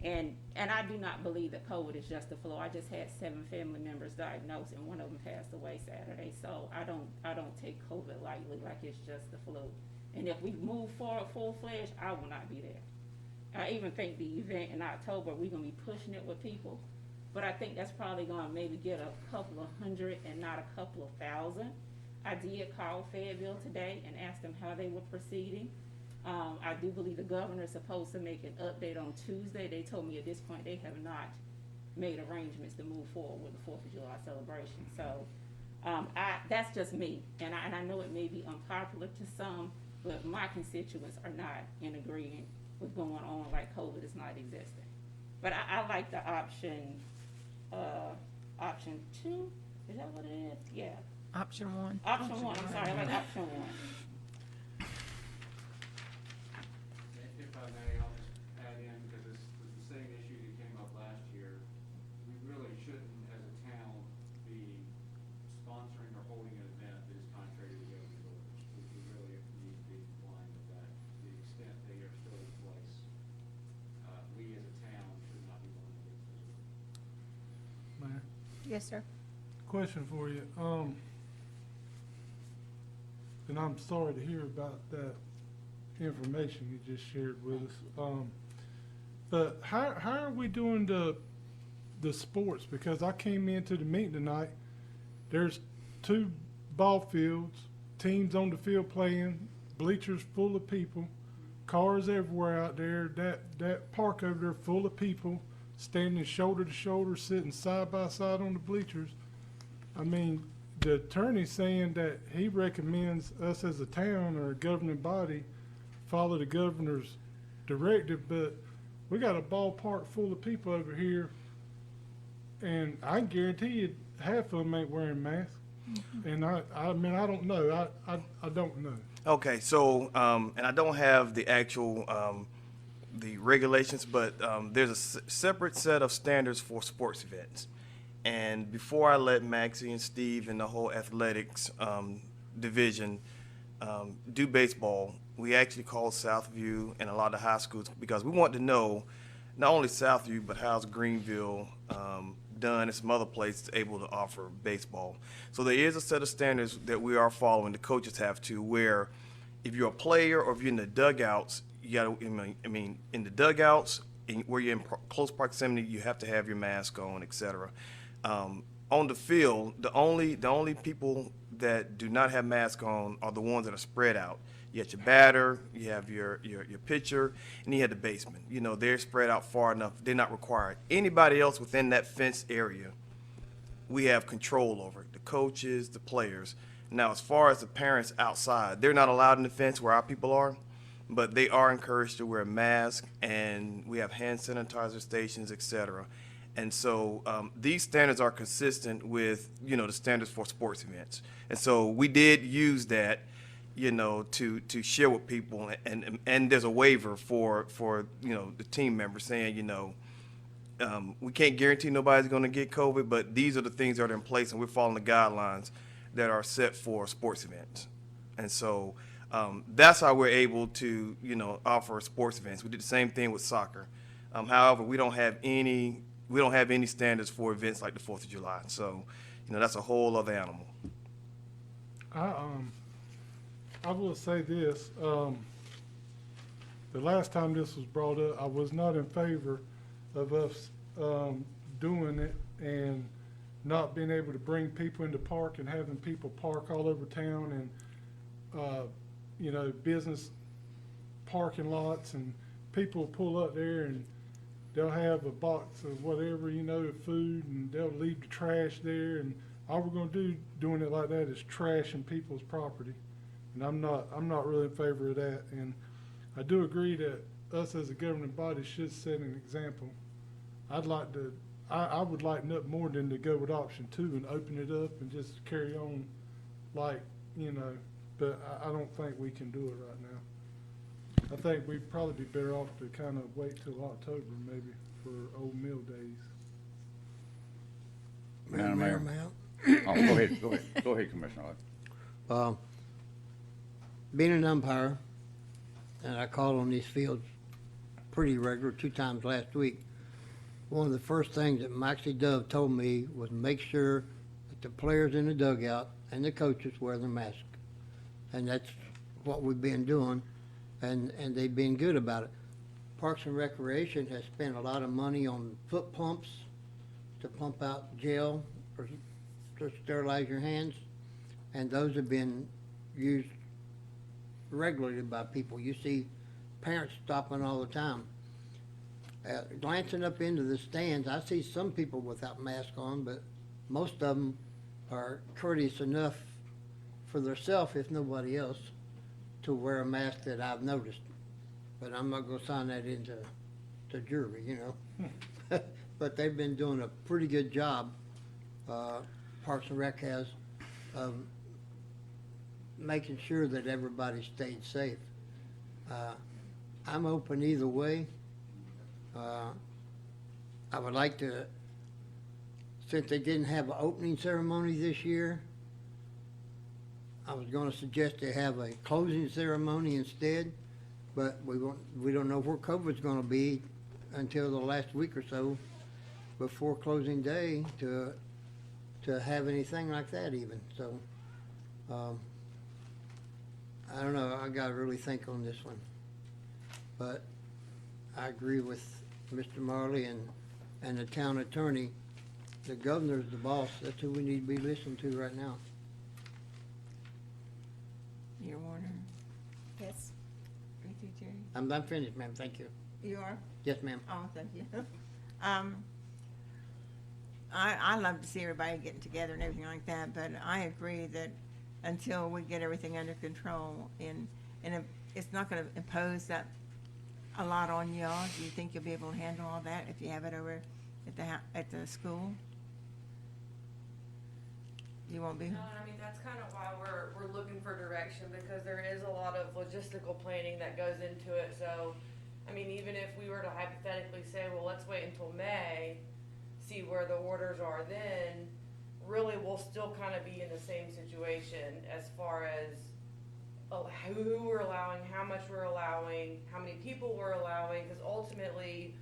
And I do not believe that COVID is just the flu. I just had 7 family members diagnosed and one of them passed away Saturday. So I don't take COVID lightly like it's just the flu. And if we move forward full-fledged, I will not be there. I even think the event in October, we're gonna be pushing it with people. But I think that's probably gonna maybe get a couple of hundred and not a couple of thousand. I did call Fayetteville today and ask them how they were proceeding. I do believe the governor is supposed to make an update on Tuesday. They told me at this point they have not made arrangements to move forward with the 4th of July celebration. So that's just me. And I know it may be unpopular to some, but my constituents are not in agreement with going on like COVID is not existing. But I like the option 2. Is that what it is? Yeah. Option 1. Option 1, I'm sorry, I like option 1. If I may, I'll just add in, because it's the same issue that came up last year. We really shouldn't, as a town, be sponsoring or holding an event that is contrary to the governor's orders. We really need to be complying with that. To the extent they are still in place, we as a town should not be going against those orders. Man, Yes, sir. question for you. And I'm sorry to hear about that information you just shared with us. But how are we doing the sports? Because I came into the meeting tonight, there's 2 ball fields, teams on the field playing, bleachers full of people, cars everywhere out there, that park over there full of people, standing shoulder to shoulder, sitting side by side on the bleachers. I mean, the attorney's saying that he recommends us as a town or a governing body follow the governor's directive, but we got a ballpark full of people over here, and I can guarantee you half of them ain't wearing masks. And I mean, I don't know. I don't know. Okay, so, and I don't have the actual, the regulations, but there's a separate set of standards for sports events. And before I let Maxie and Steve and the whole athletics division do baseball, we actually called Southview and a lot of high schools because we want to know not only Southview, but how's Greenville done and some other places able to offer baseball. So there is a set of standards that we are following, the coaches have to, where if you're a player or if you're in the dugouts, you gotta, I mean, in the dugouts, where you're in close proximity, you have to have your mask on, et cetera. On the field, the only people that do not have masks on are the ones that are spread out. You have your batter, you have your pitcher, and you have the baseman. You know, they're spread out far enough. They're not required. Anybody else within that fenced area, we have control over. The coaches, the players. Now, as far as the parents outside, they're not allowed in the fence where our people are, but they are encouraged to wear a mask, and we have hand sanitizer stations, et cetera. And so these standards are consistent with, you know, the standards for sports events. And so we did use that, you know, to share with people. And there's a waiver for, you know, the team members saying, you know, we can't guarantee nobody's going to get COVID, but these are the things that are in place, and we're following the guidelines that are set for sports events. And so that's how we're able to, you know, offer sports events. We did the same thing with soccer. However, we don't have any standards for events like the 4th of July. So, you know, that's a whole other animal. I will say this, the last time this was brought up, I was not in favor of us doing it and not being able to bring people into park and having people park all over town and, you know, business parking lots, and people pull up there and they'll have a box of whatever, you know, food, and they'll leave the trash there, and all we're gonna do doing it like that is trashing people's property. And I'm not really in favor of that. And I do agree that us as a governing body should set an example. I would lighten up more than to go with option 2 and open it up and just carry on like, you know, but I don't think we can do it right now. I think we'd probably be better off to kind of wait till October maybe. for Old Mill Days. Madam Mayor. Ma'am. Oh, go ahead, Commissioner. Being an umpire, and I call on these fields pretty regular, 2 times last week, one of the first things that Maxie Dove told me was make sure that the players in the dugout and the coaches wear their mask. And that's what we've been doing, and they've been good about it. Parks and Recreation has spent a lot of money on foot pumps to pump out gel or to sterilize your hands, and those have been used regularly by people. You see parents stopping all the time. Glancing up into the stands, I see some people without masks on, but most of them are courteous enough for themselves, if nobody else, to wear a mask that I've noticed. But I'm not gonna sign that into jury, you know. But they've been doing a pretty good job, Parks and Rec has, of making sure that everybody stayed safe. I'm open either way. I would like to, since they didn't have an opening ceremony this year, I was gonna suggest they have a closing ceremony instead, but we don't know where COVID's gonna be until the last week or so before closing day to have anything like that even, so, I don't know, I gotta really think on this one. But I agree with Mr. Marley and the town attorney. The governor's the boss, that's who we need to be listening to right now. Mayor Warner, Yes. Ruthie, Jerry, I'm finished, ma'am, thank you. you are? Yes, ma'am. Oh, thank you. I love to see everybody getting together and everything like that, but I agree that until we get everything under control, and it's not gonna impose that a lot on y'all. Do you think you'll be able to handle all that if you have it over at the school? You won't be? No, I mean, that's kind of why we're looking for direction, because there is a lot of logistical planning that goes into it. So, I mean, even if we were to hypothetically say, well, let's wait until May, see where the orders are then, really we'll still kind of be in the same situation as far as who we're allowing, how much we're allowing, how many people we're allowing, because ultimately,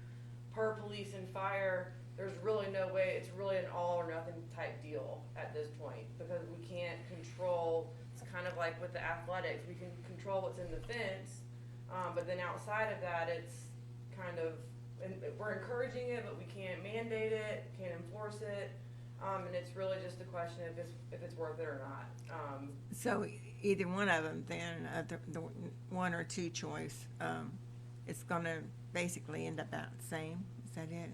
per police and fire, there's really no way, it's really an all or nothing type deal at this point, because we can't control, it's kind of like with the athletics, we can control what's in the fence, but then outside of that, it's kind of, and we're encouraging it, but we can't mandate it, can't enforce it, and it's really just a question if it's worth it or not. So either one of them then, the 1 or 2 choice, it's gonna basically end up about the same, is that it?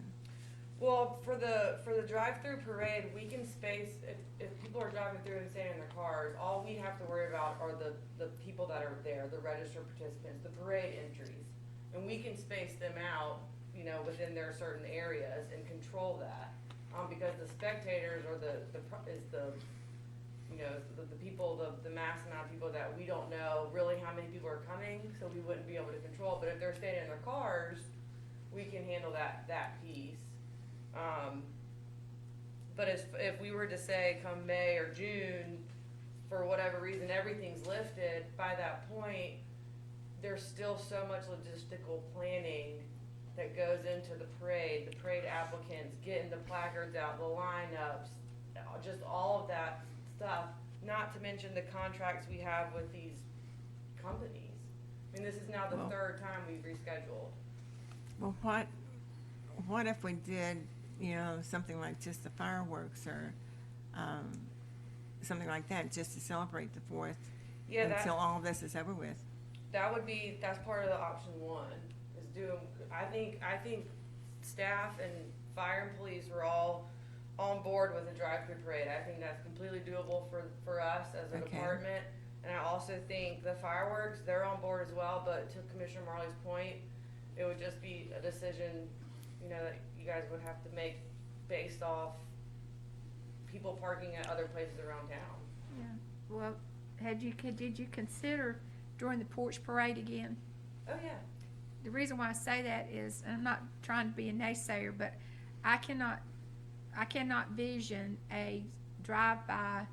Well, for the drive-through parade, we can space, if people are driving through and staying in their cars, all we have to worry about are the people that are there, the registered participants, the parade entries. And we can space them out, you know, within their certain areas and control that. Because the spectators or the people, the mass amount of people that we don't know really how many people are coming, so we wouldn't be able to control. But if they're staying in their cars, we can handle that piece. But if we were to say come May or June, for whatever reason, everything's lifted, by that point, there's still so much logistical planning that goes into the parade applicants, getting the placards out, the lineups, just all of that stuff, not to mention the contracts we have with these companies. I mean, this is now the third time we've rescheduled. Well, what if we did, you know, something like just the fireworks or something like that, just to celebrate the 4th until all of this is over with? That's part of the option 1, is doing, I think staff and fire and police were all on board with a drive-through parade. I think that's completely doable for us as a department. And I also think the fireworks, they're on board as well, but to Commissioner Marley's point, it would just be a decision, you know, that you guys would have to make based off people parking at other places around town. Yeah, well, did you consider doing the porch parade again? Oh, yeah. the reason why I say that is, and I'm not trying to be a naysayer, but I cannot vision a drive-by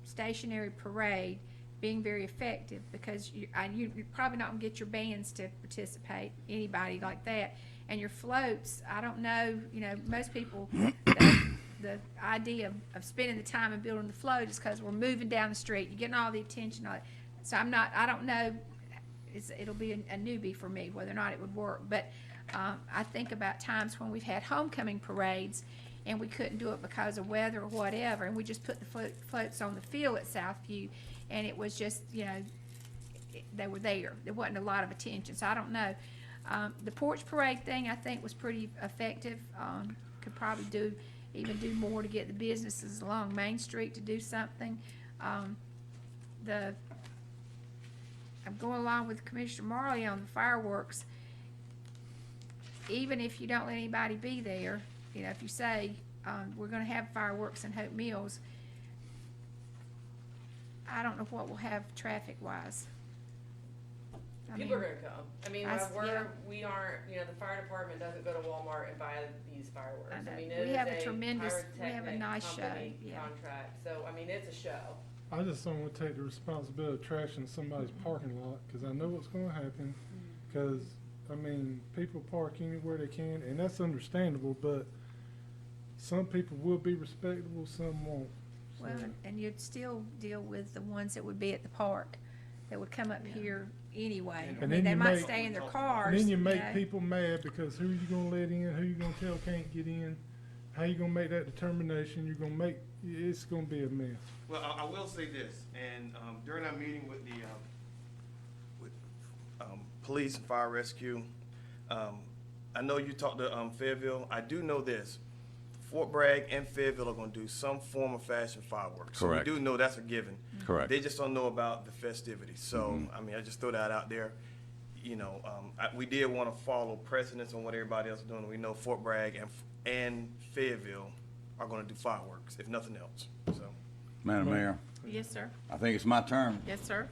stationary parade being very effective, because you're probably not gonna get your bands to participate, anybody like that. And your floats, I don't know, most people, the idea of spending the time and building the float is because we're moving down the street, you're getting all the attention on it. So I don't know, it'll be a newbie for me whether or not it would work. But I think about times when we've had homecoming parades and we couldn't do it because of weather or whatever, and we just put the floats on the field at Southview, and it was just, they were there. There wasn't a lot of attention, so I don't know. The porch parade thing, I think, was pretty effective. Could probably do more to get the businesses along Main Street to do something. I'm going along with Commissioner Marley on the fireworks. Even if you don't let anybody be there, if you say, we're gonna have fireworks in Hope Mills, I don't know what we'll have traffic-wise. People are gonna come. I mean, yeah. we aren't, the fire department doesn't go to Walmart and buy these fireworks. I know. I mean, We it is have a a tremendous- we have a pyrotechnic nice show, company yeah. contract, so, I mean, it's a show. I just don't want to take the responsibility of trashing somebody's parking lot, because I know what's going to happen. Because, I mean, people park anywhere they can, and that's understandable, but some people will be respectable, some won't. So, Well, and you'd still deal with the ones that would be at the park, that would come up here anyway. I And mean, then they you might make- stay in their cars. and then you know. make people mad, because who you gonna let in, who you gonna tell can't get in, how you gonna make that determination, it's gonna be a mess. Well, I will say this, and during our meeting with the police and fire rescue, I know you talked to Fayetteville. I do know this: Fort Bragg and Fayetteville are going to do some form of fashion fireworks. Correct. So we do know that's a given. Correct. They just don't know about the festivities. So I mean, I just throw that out there. We did want to follow precedence on what everybody else is doing. We know Fort Bragg and Fayetteville are going to do fireworks, if nothing else. So. Madam Mayor, Yes, sir. I think it's my turn. Yes, sir.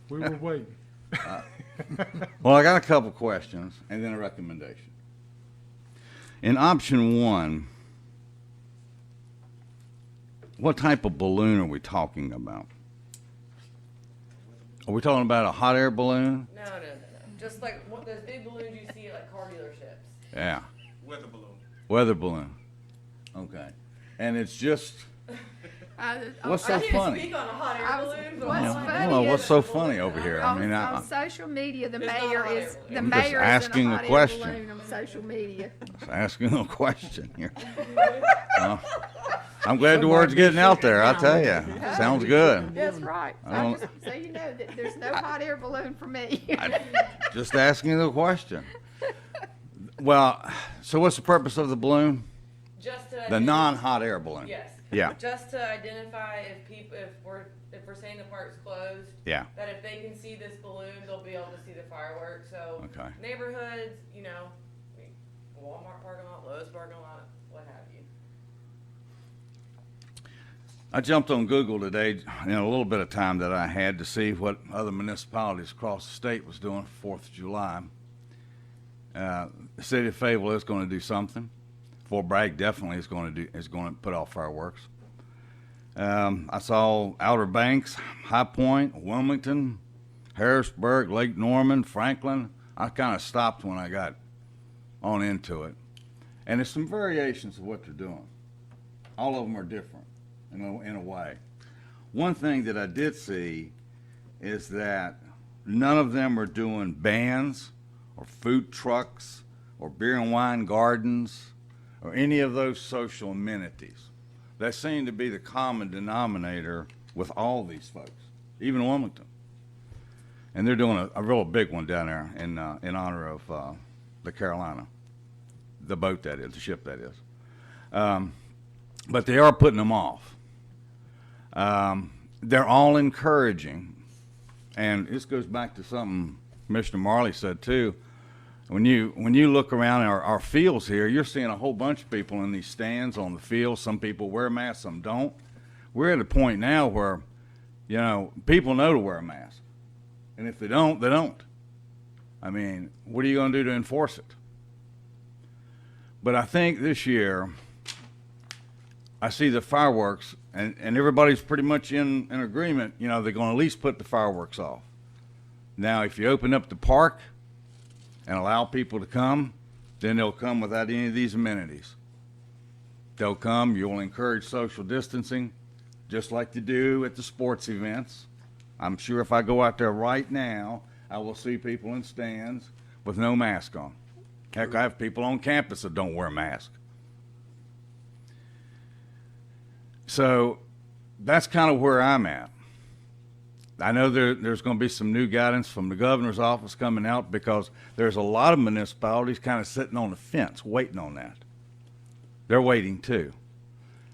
We were waiting. Well, I got a couple questions and then a recommendation. In option one, what type of balloon are we talking about? Are we talking about a hot air balloon? No. Just like those big balloons you see at like car dealerships. Yeah, Weather balloon. weather balloon. Okay. And it's just, what's so I can't funny? speak on a hot air balloon, but what's I funny don't know, what's is- so funny over here? I On, mean, on social media, the It's not mayor hot air is, balloon. the I'm just mayor is asking in a a hot air question. balloon on social media. I'm asking a question here. I'm glad the word's getting out there, I tell you. Sounds good. That's right. So, I don't- just so you know that there's no hot air balloon for me. Just asking the question. Well, so what's the purpose of the balloon? just to The identify- non-hot air balloon? Yes. Yeah. Just to identify if we're saying the park's closed. Yeah. That if they can see this balloon, they'll be able to see the fireworks. So Okay. neighborhoods, Walmart parking lot, Lowe's parking lot, what have you. I jumped on Google today in a little bit of time that I had to see what other municipalities across the state was doing for 4th of July. The city of Fayetteville is going to do something. Fort Bragg definitely is going to put off fireworks. I saw Outer Banks, High Point, Wilmington, Harrisburg, Lake Norman, Franklin. I kind of stopped when I got on into it. And there's some variations of what they're doing. All of them are different in a way. One thing that I did see is that none of them are doing bands or food trucks or beer and wine gardens or any of those social amenities. That seemed to be the common denominator with all these folks, even Wilmington. And they're doing a real big one down there in honor of the Carolina, the boat that is, the ship that is. But they are putting them off. They're all encouraging, and this goes back to something Commissioner Marley said too. When you look around our fields here, you're seeing a whole bunch of people in these stands on the field. Some people wear masks, some don't. We're at a point now where, people know to wear a mask, and if they don't, they don't. I mean, what are you gonna do to enforce it? But I think this year, I see the fireworks, and everybody's pretty much in agreement, you know, they're gonna at least put the fireworks off. Now, if you open up the park and allow people to come, then they'll come without any of these amenities. They'll come, you'll encourage social distancing, just like you do at the sports events. I'm sure if I go out there right now, I will see people in stands with no mask on. Heck, I have people on campus that don't wear masks. So that's kind of where I'm at. I know there's going to be some new guidance from the governor's office coming out because there's a lot of municipalities kind of sitting on the fence waiting on that. They're waiting too.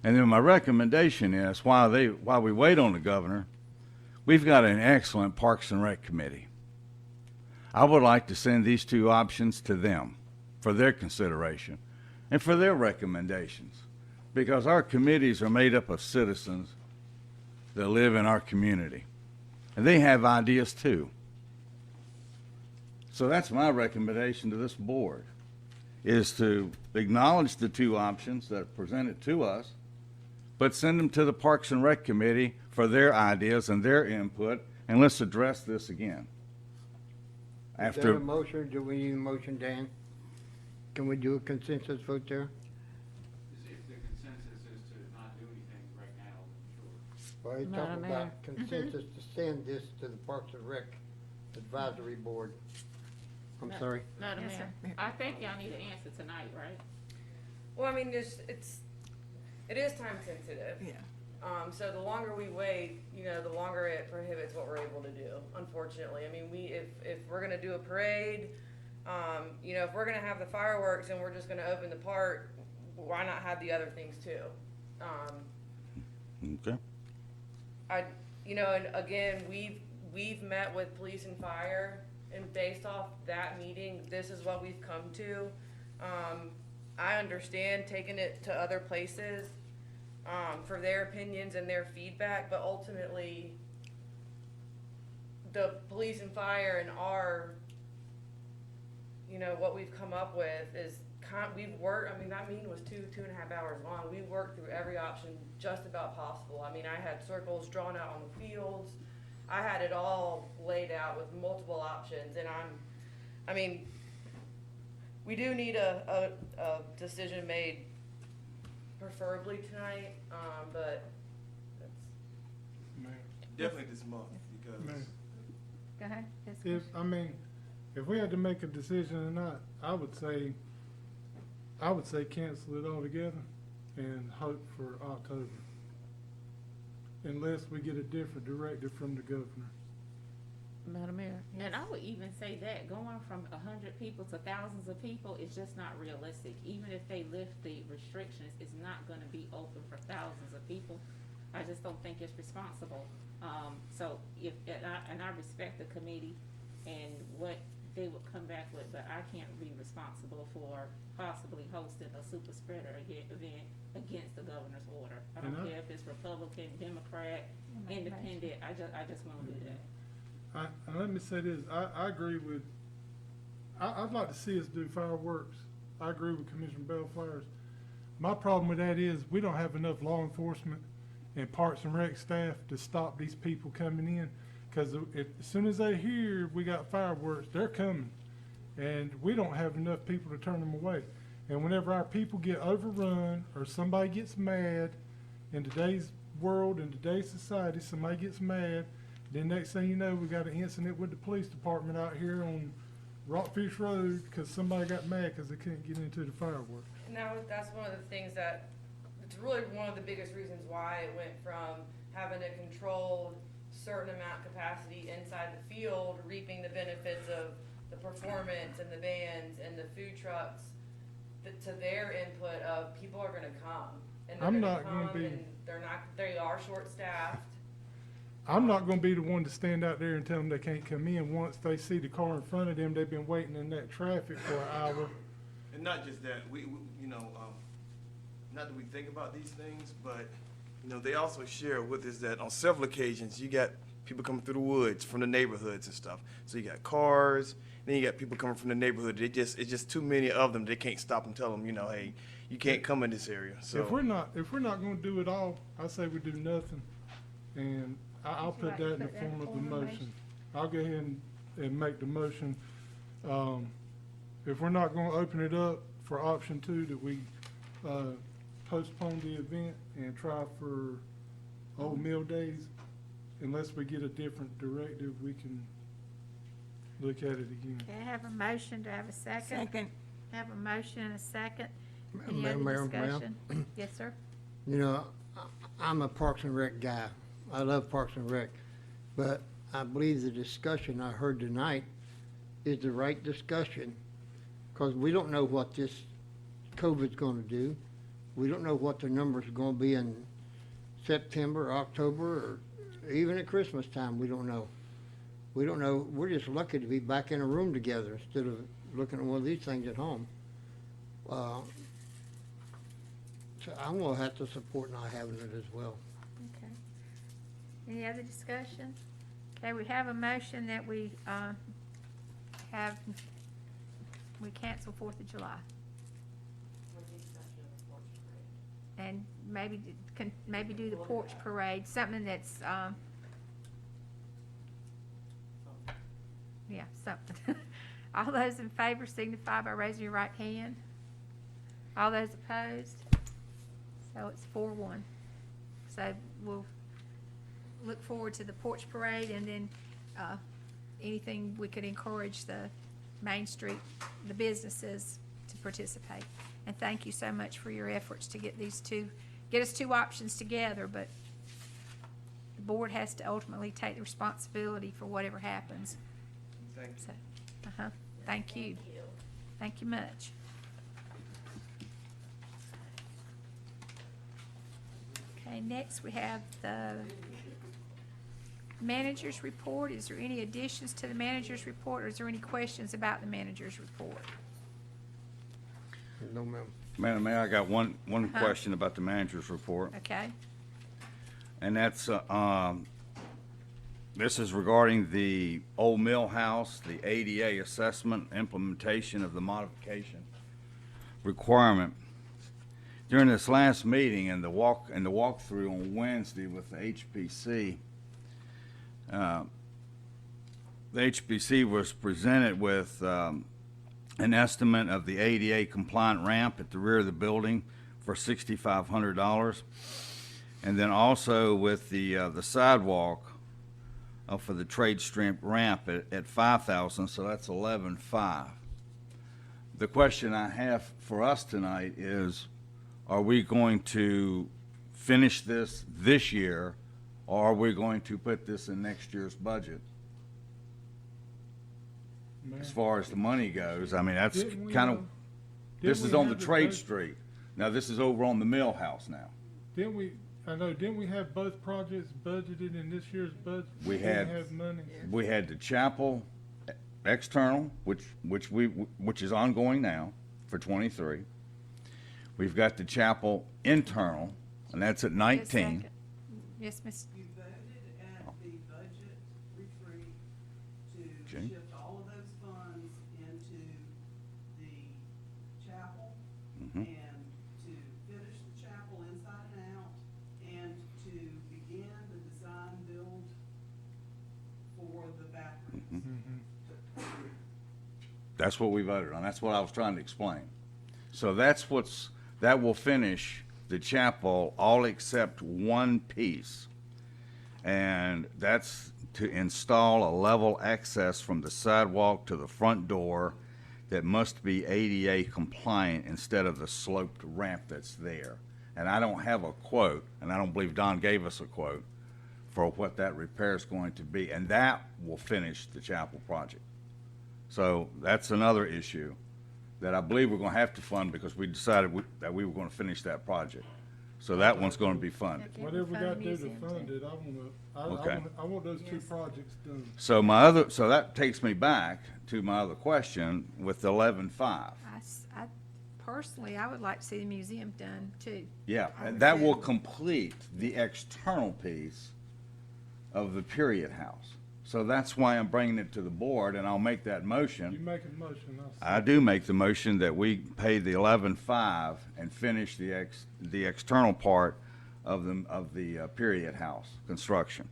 And then my recommendation is while we wait on the governor, we've got an excellent Parks and Rec committee. I would like to send these two options to them for their consideration and for their recommendations, because our committees are made up of citizens that live in our community, and they have ideas too. So that's my recommendation to this board, is to acknowledge the two options that are presented to us, but send them to the Parks and Rec Committee for their ideas and their input, and let's address this again. Is that a motion? Do we need a motion, Dan? Can we do a consensus vote there? If the consensus is to not do anything right now, then sure. Well, he's Madam talking Mayor. about consensus to send this to the Parks and Rec Advisory Board. I'm sorry. Madam Yes, Mayor, I think y'all need an answer tonight, right? Well, I mean, it is time sensitive. Yeah. So the longer we wait, you know, the longer it prohibits what we're able to do, unfortunately. I mean, if we're gonna do a parade, you know, if we're gonna have the fireworks and we're just gonna open the park, why not have the other things too? Okay. You know, and again, we've met with police and fire, and based off that meeting, this is what we've come to. I understand taking it to other places, for their opinions and their feedback, but ultimately, the police and fire and our, you know, what we've come up with is we've worked, I mean, that meeting was 2.5 hours long. We worked through every option just about possible. I mean, I had circles drawn out on the fields. I had it all laid out with multiple options, and I mean, we do need a decision made preferably tonight, but that's. Mayor. Definitely this month, because Mayor. Go ahead. If we had to make a decision tonight, I would say cancel it altogether and hope for October. Unless we get a different directive from the governor. Madam Mayor, and I would even say that going from 100 people to thousands of people is just not realistic. Even if they lift the restrictions, it's not gonna be open for thousands of people. I just don't think it's responsible. So and I respect the committee and what they would come back with, but I can't be responsible for possibly hosting a super spreader event against the governor's order. I don't care if it's Republican, Democrat, Independent, I just won't do that. And let me say this, I agree with, I'd like to see us do fireworks. I agree with Commissioner Bellflower's. My problem with that is we don't have enough law enforcement and Parks and Rec staff to stop these people coming in. Cause as soon as they hear we got fireworks, they're coming. And we don't have enough people to turn them away. And whenever our people get overrun or somebody gets mad, in today's world, in today's society, somebody gets mad, then next thing you know, we got an incident with the police department out here on Rockfish Road because somebody got mad because they couldn't get into the fireworks. Now, that's one of the things that, it's really one of the biggest reasons why it went from having a controlled certain amount capacity inside the field, reaping the benefits of the performance and the bands and the food trucks, to their input of people are gonna come. And I'm they're not gonna gonna come be- and they are short-staffed. I'm not gonna be the one to stand out there and tell them they can't come in. Once they see the car in front of them, they've been waiting in that traffic for an hour. and not just that, we you know, not that we think about these things, but, you know, they also share with us that on several occasions, you got people coming through the woods from the neighborhoods and stuff. So you got cars, then you got people coming from the neighborhood. It's just too many of them. They can't stop and tell them, you know, hey, you can't come in this area. So If we're not gonna do it all, I say we do nothing, and I'll Would you put like to that in the put that in form of the form of motion. motion? I'll go ahead and make the motion. If we're not gonna open it up for option 2, that we, postpone the event and try for Old Mill Days, unless we get a different directive, we can look at it again. Okay, I have a motion, do I have a second? Second. I have a motion and a second. Any Mayor, other Mayor, discussion? Yes, sir. You know, I'm a Parks and Rec guy. I love Parks and Rec. But I believe the discussion I heard tonight is the right discussion, because we don't know what this COVID's gonna do. We don't know what the numbers are gonna be in September, October, or even at Christmas time. We don't know. We don't know. We're just lucky to be back in a room together instead of looking at one of these things at home. So I'm gonna have to support not having it as well. Okay. Any other discussion? Okay, we have a motion that we cancel 4th of July. And maybe do the porch parade, something that's, yeah, something. All those in favor signify by raising your right hand. All those opposed? So it's 4-1. So we'll look forward to the porch parade, and then anything we could encourage the Main Street, the businesses to participate. And thank you so much for your efforts to get us two options together, but the board has to ultimately take the responsibility for whatever happens. thank you. So, thank you. Thank you much. Okay, next we have the manager's report. Is there any additions to the manager's report, or is there any questions about the manager's report? No, ma'am. Madam Mayor, I got one question about the manager's report, Okay, and that's, this is regarding the Old Mill House, the ADA assessment, implementation of the modification requirement. During this last meeting and the walkthrough on Wednesday with the HPC, the HPC was presented with an estimate of the ADA compliant ramp at the rear of the building for $6,500, and then also with the sidewalk for the trade strip ramp at $5,000, so that's $11,500. The question I have for us tonight is, are we going to finish this year, or are we going to put this in next year's budget? As far as the money goes, I mean, that's Didn't we, kind of, this didn't is we on the have the Trade budget? Street. Now, this is over on the Mill House now. Didn't we have both projects budgeted in this year's budget? We Didn't had- have money. We had the chapel external, which is ongoing now for '23. We've got the chapel internal, and that's at 19. yes, Miss, You voted at the budget retreat to Okay. shift all of those funds into the chapel Mhm. and to finish the chapel inside and out and to begin the design build for the bathrooms. That's what we voted on. That's what I was trying to explain. So that will finish the chapel all except one piece. And that's to install a level access from the sidewalk to the front door that must be ADA compliant instead of the sloped ramp that's there. And I don't have a quote, and I don't believe Don gave us a quote for what that repair is going to be. And that will finish the chapel project. So that's another issue that I believe we're going to have to fund because we decided that we were going to finish that project. So that one's going to be funded. Okay, Whatever we fund got to do to museum, fund too. it, Okay. I want those two projects done. So so that takes me back to my other question with the 11.5. I personally, I would like to see the museum done too. Yeah, I and would that say- will complete the external piece of the period house. So that's why I'm bringing it to the board, and I'll make that You motion. make a motion, I do make the motion that we pay the 11.5 and finish the external part of the period house construction.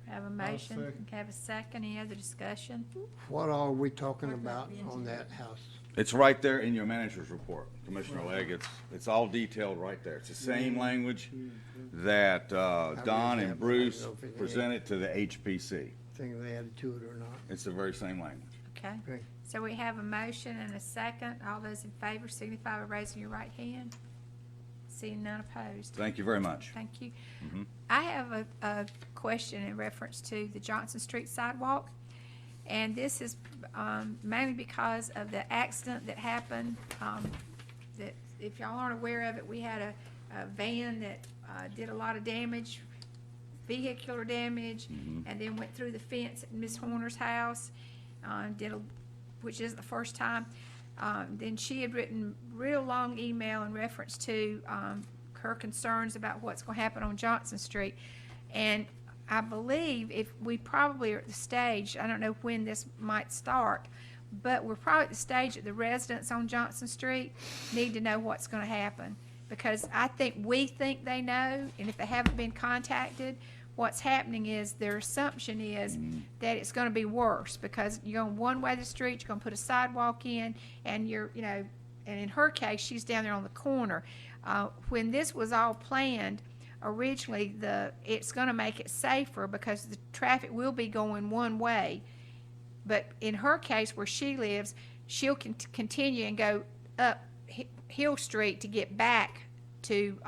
Have a I'll motion, second. have a second, any other discussion? What are we talking about on that house? It's right there in your manager's report, Commissioner Legg. It's all detailed right there. It's the same language that Don and Bruce presented to the HPC. Thing they added to it or not? It's the very same language. Okay, Okay. so we have a motion and a second. All those in favor signify by raising your right hand. Seeing none opposed. Thank you very much. Thank you. Mhm. I have a question in reference to the Johnson Street sidewalk. And this is mainly because of the accident that happened. That if y'all aren't aware of it, we had a van that did a lot of damage, vehicular damage, and then went through the fence at Miss Horner's house, which isn't the first time. Then she had written real long email in reference to her concerns about what's going to happen on Johnson Street. And I believe if we probably are at the stage, I don't know when this might start, but we're probably at the stage that the residents on Johnson Street need to know what's going to happen. Because I think we think they know, and if they haven't been contacted, what's happening is their assumption is that it's going to be worse because you're on one way of the street, you're going to put a sidewalk in, and and in her case, she's down there on the corner. When this was all planned, originally, it's going to make it safer because the traffic will be going one way. But in her case, where she lives, she'll continue and go up Hill Street to get back to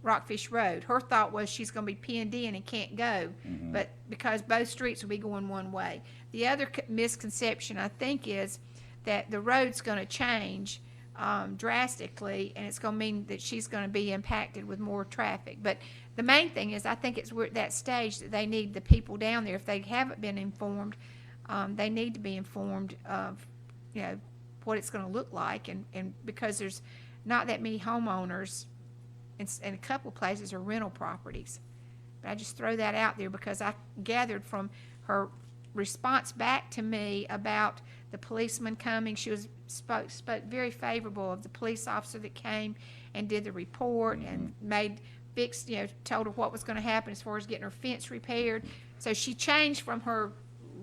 Rockfish Road. Her thought was she's going to be pinned in and can't go, but because both streets will be going one way. The other misconception, I think, is that the road's going to change drastically, and it's going to mean that she's going to be impacted with more traffic. But the main thing is, I think we're at that stage that they need the people down there. If they haven't been informed, they need to be informed of, what it's going to look like, and because there's not that many homeowners, and a couple of places are rental properties. But I just throw that out there because I gathered from her response back to me about the policeman coming. She spoke very favorable of the police officer that came and did the report and told her what was going to happen as far as getting her fence repaired. So she changed from her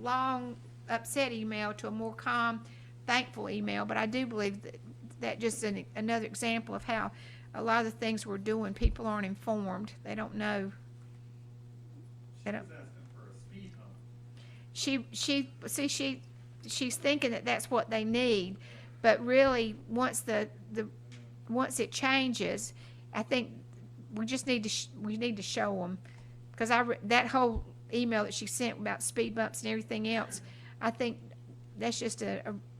long, upset email to a more calm, thankful email. But I do believe that just another example of how a lot of the things we're doing, people aren't informed. They don't know. They don't. She's thinking that that's what they need, but really once once it changes, I think we just need to show them, because that whole email that she sent about speed bumps and everything else, I think that's just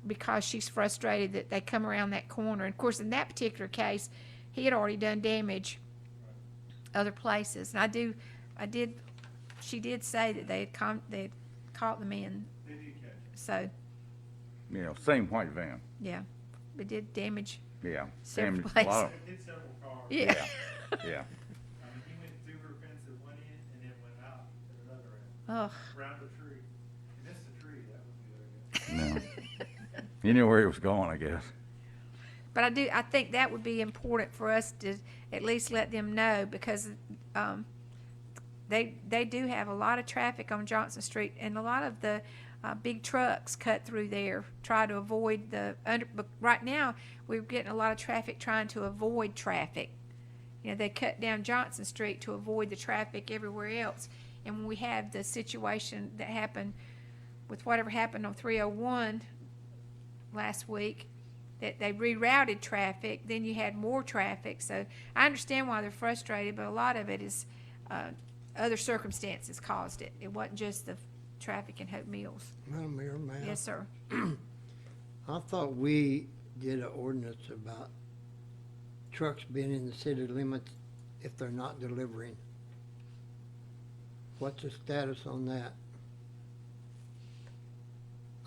because she's frustrated that they come around that corner. And of course, in that particular case, he had already done damage other places, and she did say that they had caught them in. So, Same white van. yeah, it did damage Yeah. several Damaged a places. lot of- Hit several cars. Yeah. Yeah. He went through her fence at one end and then went out at another end. Ugh. Around a tree. He missed the tree, that was the other guy. No. You knew where he was going, I guess. But I think that would be important for us to at least let them know, because they do have a lot of traffic on Johnson Street, and a lot of the big trucks cut through there, try to avoid but right now, we're getting a lot of traffic trying to avoid traffic. They cut down Johnson Street to avoid the traffic everywhere else. And when we have the situation that happened with whatever happened on 301 last week, that they rerouted traffic, then you had more traffic. So I understand why they're frustrated, but a lot of it is other circumstances caused it. It wasn't just the traffic in Hope Mills. Madam Mayor, may I? Yes, sir. I thought we did an ordinance about trucks being in the city limits if they're not delivering. What's the status on that?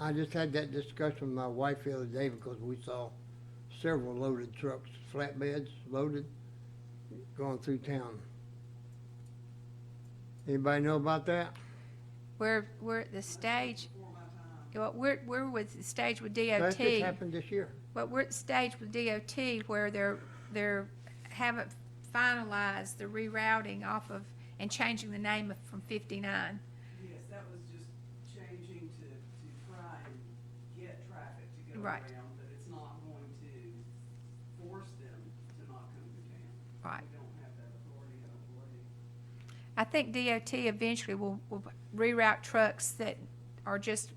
I just had that discussion with my wife the other day because we saw several loaded trucks, flatbeds loaded, going through town. Anybody know about that? We're at the stage, well, we're with the stage with That just DOT. happened this year. But we're at the stage with DOT where they're haven't finalized the rerouting off of, and changing the name from 59. Yes, that was just changing to try and get traffic to go Right. around, but it's not going to force them to not come to town. Right. We don't have that authority, I don't believe. I think DOT eventually will reroute trucks that are just,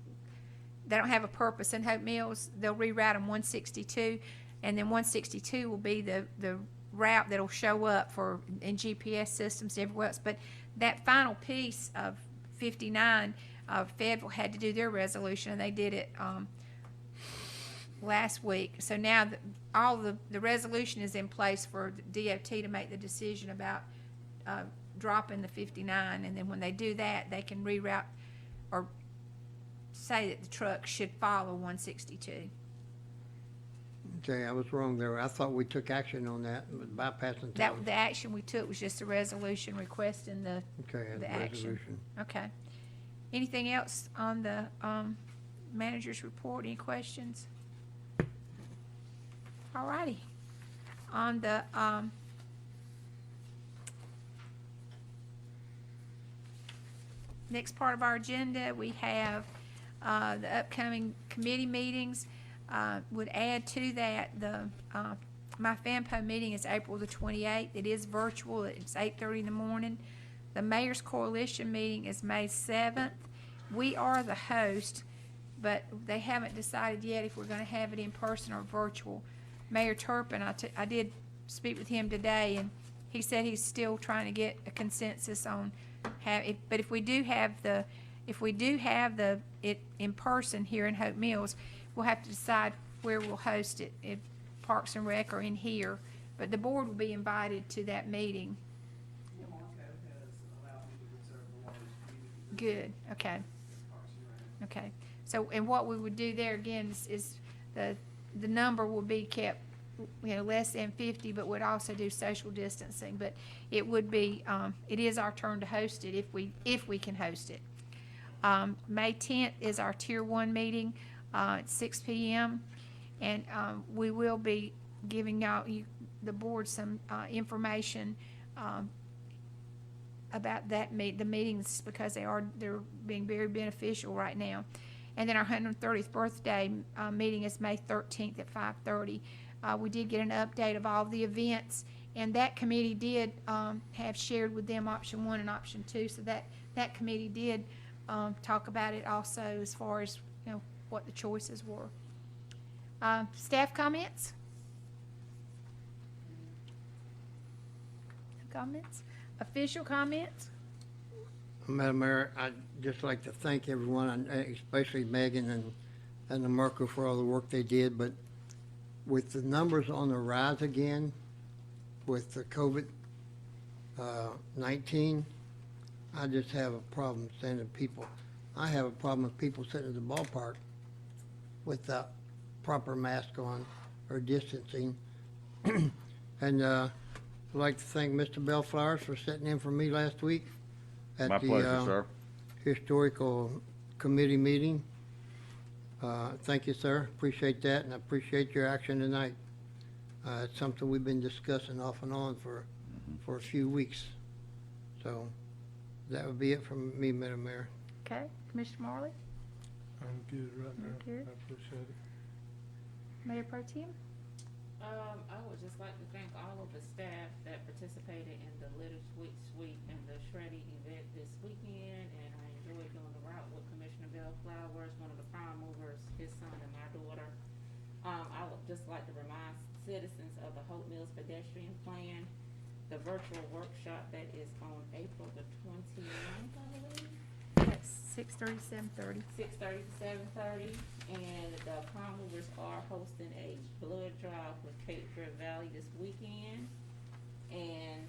they don't have a purpose in Hope Mills. They'll reroute them 162, and then 162 will be the route that'll show up in GPS systems everywhere else. But that final piece of 59, Fayetteville had to do their resolution, and they did it last week. So now all the resolution is in place for the DOT to make the decision about dropping the 59, and then when they do that, they can reroute or say that the truck should follow 162. Okay, I was wrong there. I thought we took action on that, but bypassing That, town. the action we took was just a resolution requesting the Okay, the the action. resolution. Okay. Anything else on the manager's report? Any questions? All righty. On the next part of our agenda, we have the upcoming committee meetings. Would add to that, my FAMPO meeting is April the 28th. It is virtual. It's 8:30 in the morning. The Mayor's Coalition meeting is May 7th. We are the host, but they haven't decided yet if we're going to have it in person or virtual. Mayor Turpin, I did speak with him today, and he said he's still trying to get a consensus on but if we do have it in person here in Hope Mills, we'll have to decide where we'll host it, if Parks and Rec or in here. But the board will be invited to that meeting. Marco has allowed me to reserve the large community. Good, okay. Okay, so, and what we would do there again is the number will be kept, less than 50, but would also do social distancing. But it would be, it is our turn to host it if we can host it. May 10th is our Tier 1 meeting, at 6 p.m. And we will be giving the board some information about the meetings, because they're being very beneficial right now. And then our 130th birthday meeting is May 13th at 5:30. We did get an update of all the events, and that committee did have shared with them option 1 and option 2. So that committee did talk about it also, as far as what the choices were. Staff comments? Comments? Official comments? Madam Mayor, I'd just like to thank everyone, and especially Megan and the Merkel for all the work they did. But with the numbers on the rise again, with the COVID-19, I just have a problem sending people. I have a problem with people sitting at the ballpark without proper mask on or distancing. And I'd like to thank Mr. Bellflowers for sitting in for me last week at My pleasure, sir. Historical Committee meeting. Thank you, sir. Appreciate that, and I appreciate your action tonight. It's something we've been discussing off and on for a few weeks. So that would be it from me, Madam Mayor. Okay, Commissioner Marley, I'm good right now. Good. I appreciate it. Mayor Pro Tem. I would just like to thank all of the staff that participated in the Litter Sweep and the Shreddy event this weekend, and I enjoyed doing the route with Commissioner Bellflowers, one of the prime movers, his son and my daughter. I would just like to remind citizens of the Hope Mills pedestrian plan, the virtual workshop that is on April the 29th, I believe. Yes, 6:30, 7:30. 6:30 to 7:30, and the prime movers are hosting a blood drive with Cape Fear Valley this weekend. And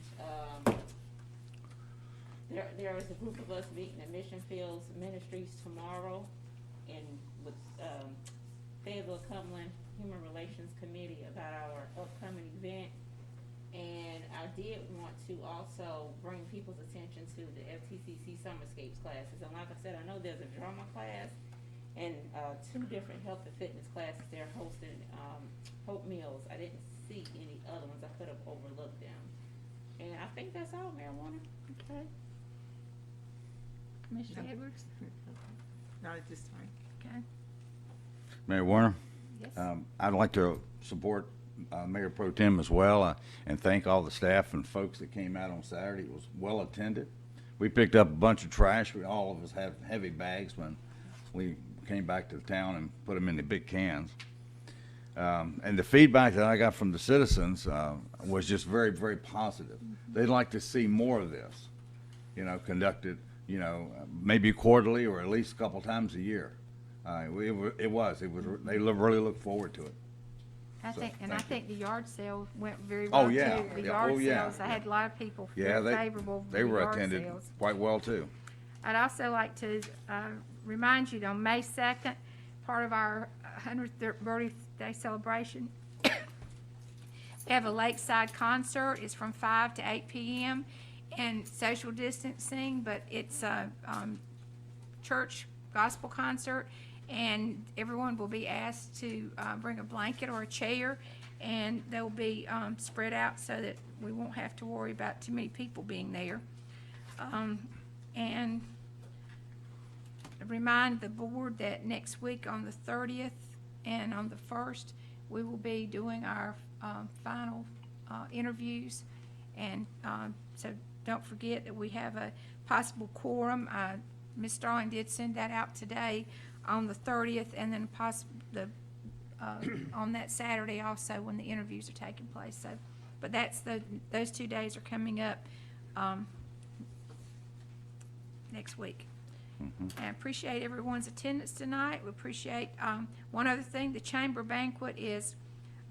there is a group of us meeting at Mission Fields Ministries tomorrow, and with Fayetteville Cumberland Human Relations Committee about our upcoming event. And I did want to also bring people's attention to the FTCC Summerscapes classes. And like I said, I know there's a drama class and 2 different health and fitness classes they're hosting, Hope Meals. I didn't see any other ones. I could have overlooked them. And I think that's all, Mayor Warner. Okay. Commissioner No. Edwards? Not at this time. Okay. Mayor Warner? Yes. I'd like to support Mayor Pro Tem as well, and thank all the staff and folks that came out on Saturday. It was well attended. We picked up a bunch of trash. All of us have heavy bags when we came back to the town and put them in the big cans. And the feedback that I got from the citizens was just very, very positive. They'd like to see more of this, conducted, maybe quarterly or at least a couple times a year. They really look forward to it. I So, think, and I thank you. think the yard sale went very Oh, well too. yeah. The Yeah. yard Oh, yeah. sales, I had a lot of people Yeah, very favorable for they the were yard attended sales. quite well too. I'd also like to remind you that on May 2nd, part of our 100th birthday celebration, we have a lakeside concert. It's from 5 to 8 p.m. and social distancing, but it's a church gospel concert, and everyone will be asked to bring a blanket or a chair, and they'll be spread out so that we won't have to worry about too many people being there. And remind the board that next week on the 30th and on the 1st, we will be doing our final interviews. And so don't forget that we have a possible quorum. Ms. Starling did send that out today on the 30th, and then on that Saturday also when the interviews are taking place. So, but those 2 days are coming up next week. I appreciate everyone's attendance tonight. We appreciate, one other thing, the Chamber Banquet is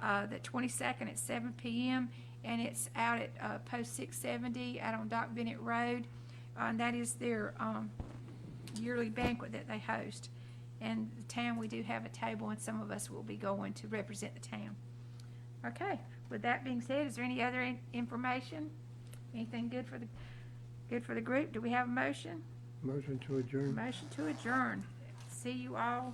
the 22nd at 7 p.m., and it's out at Post 670 out on Doc Bennett Road. And that is their yearly banquet that they host. And the town, we do have a table, and some of us will be going to represent the town. Okay, with that being said, is there any other information? Anything good for the group? Do we have a motion? Motion to adjourn. Motion to adjourn. See you all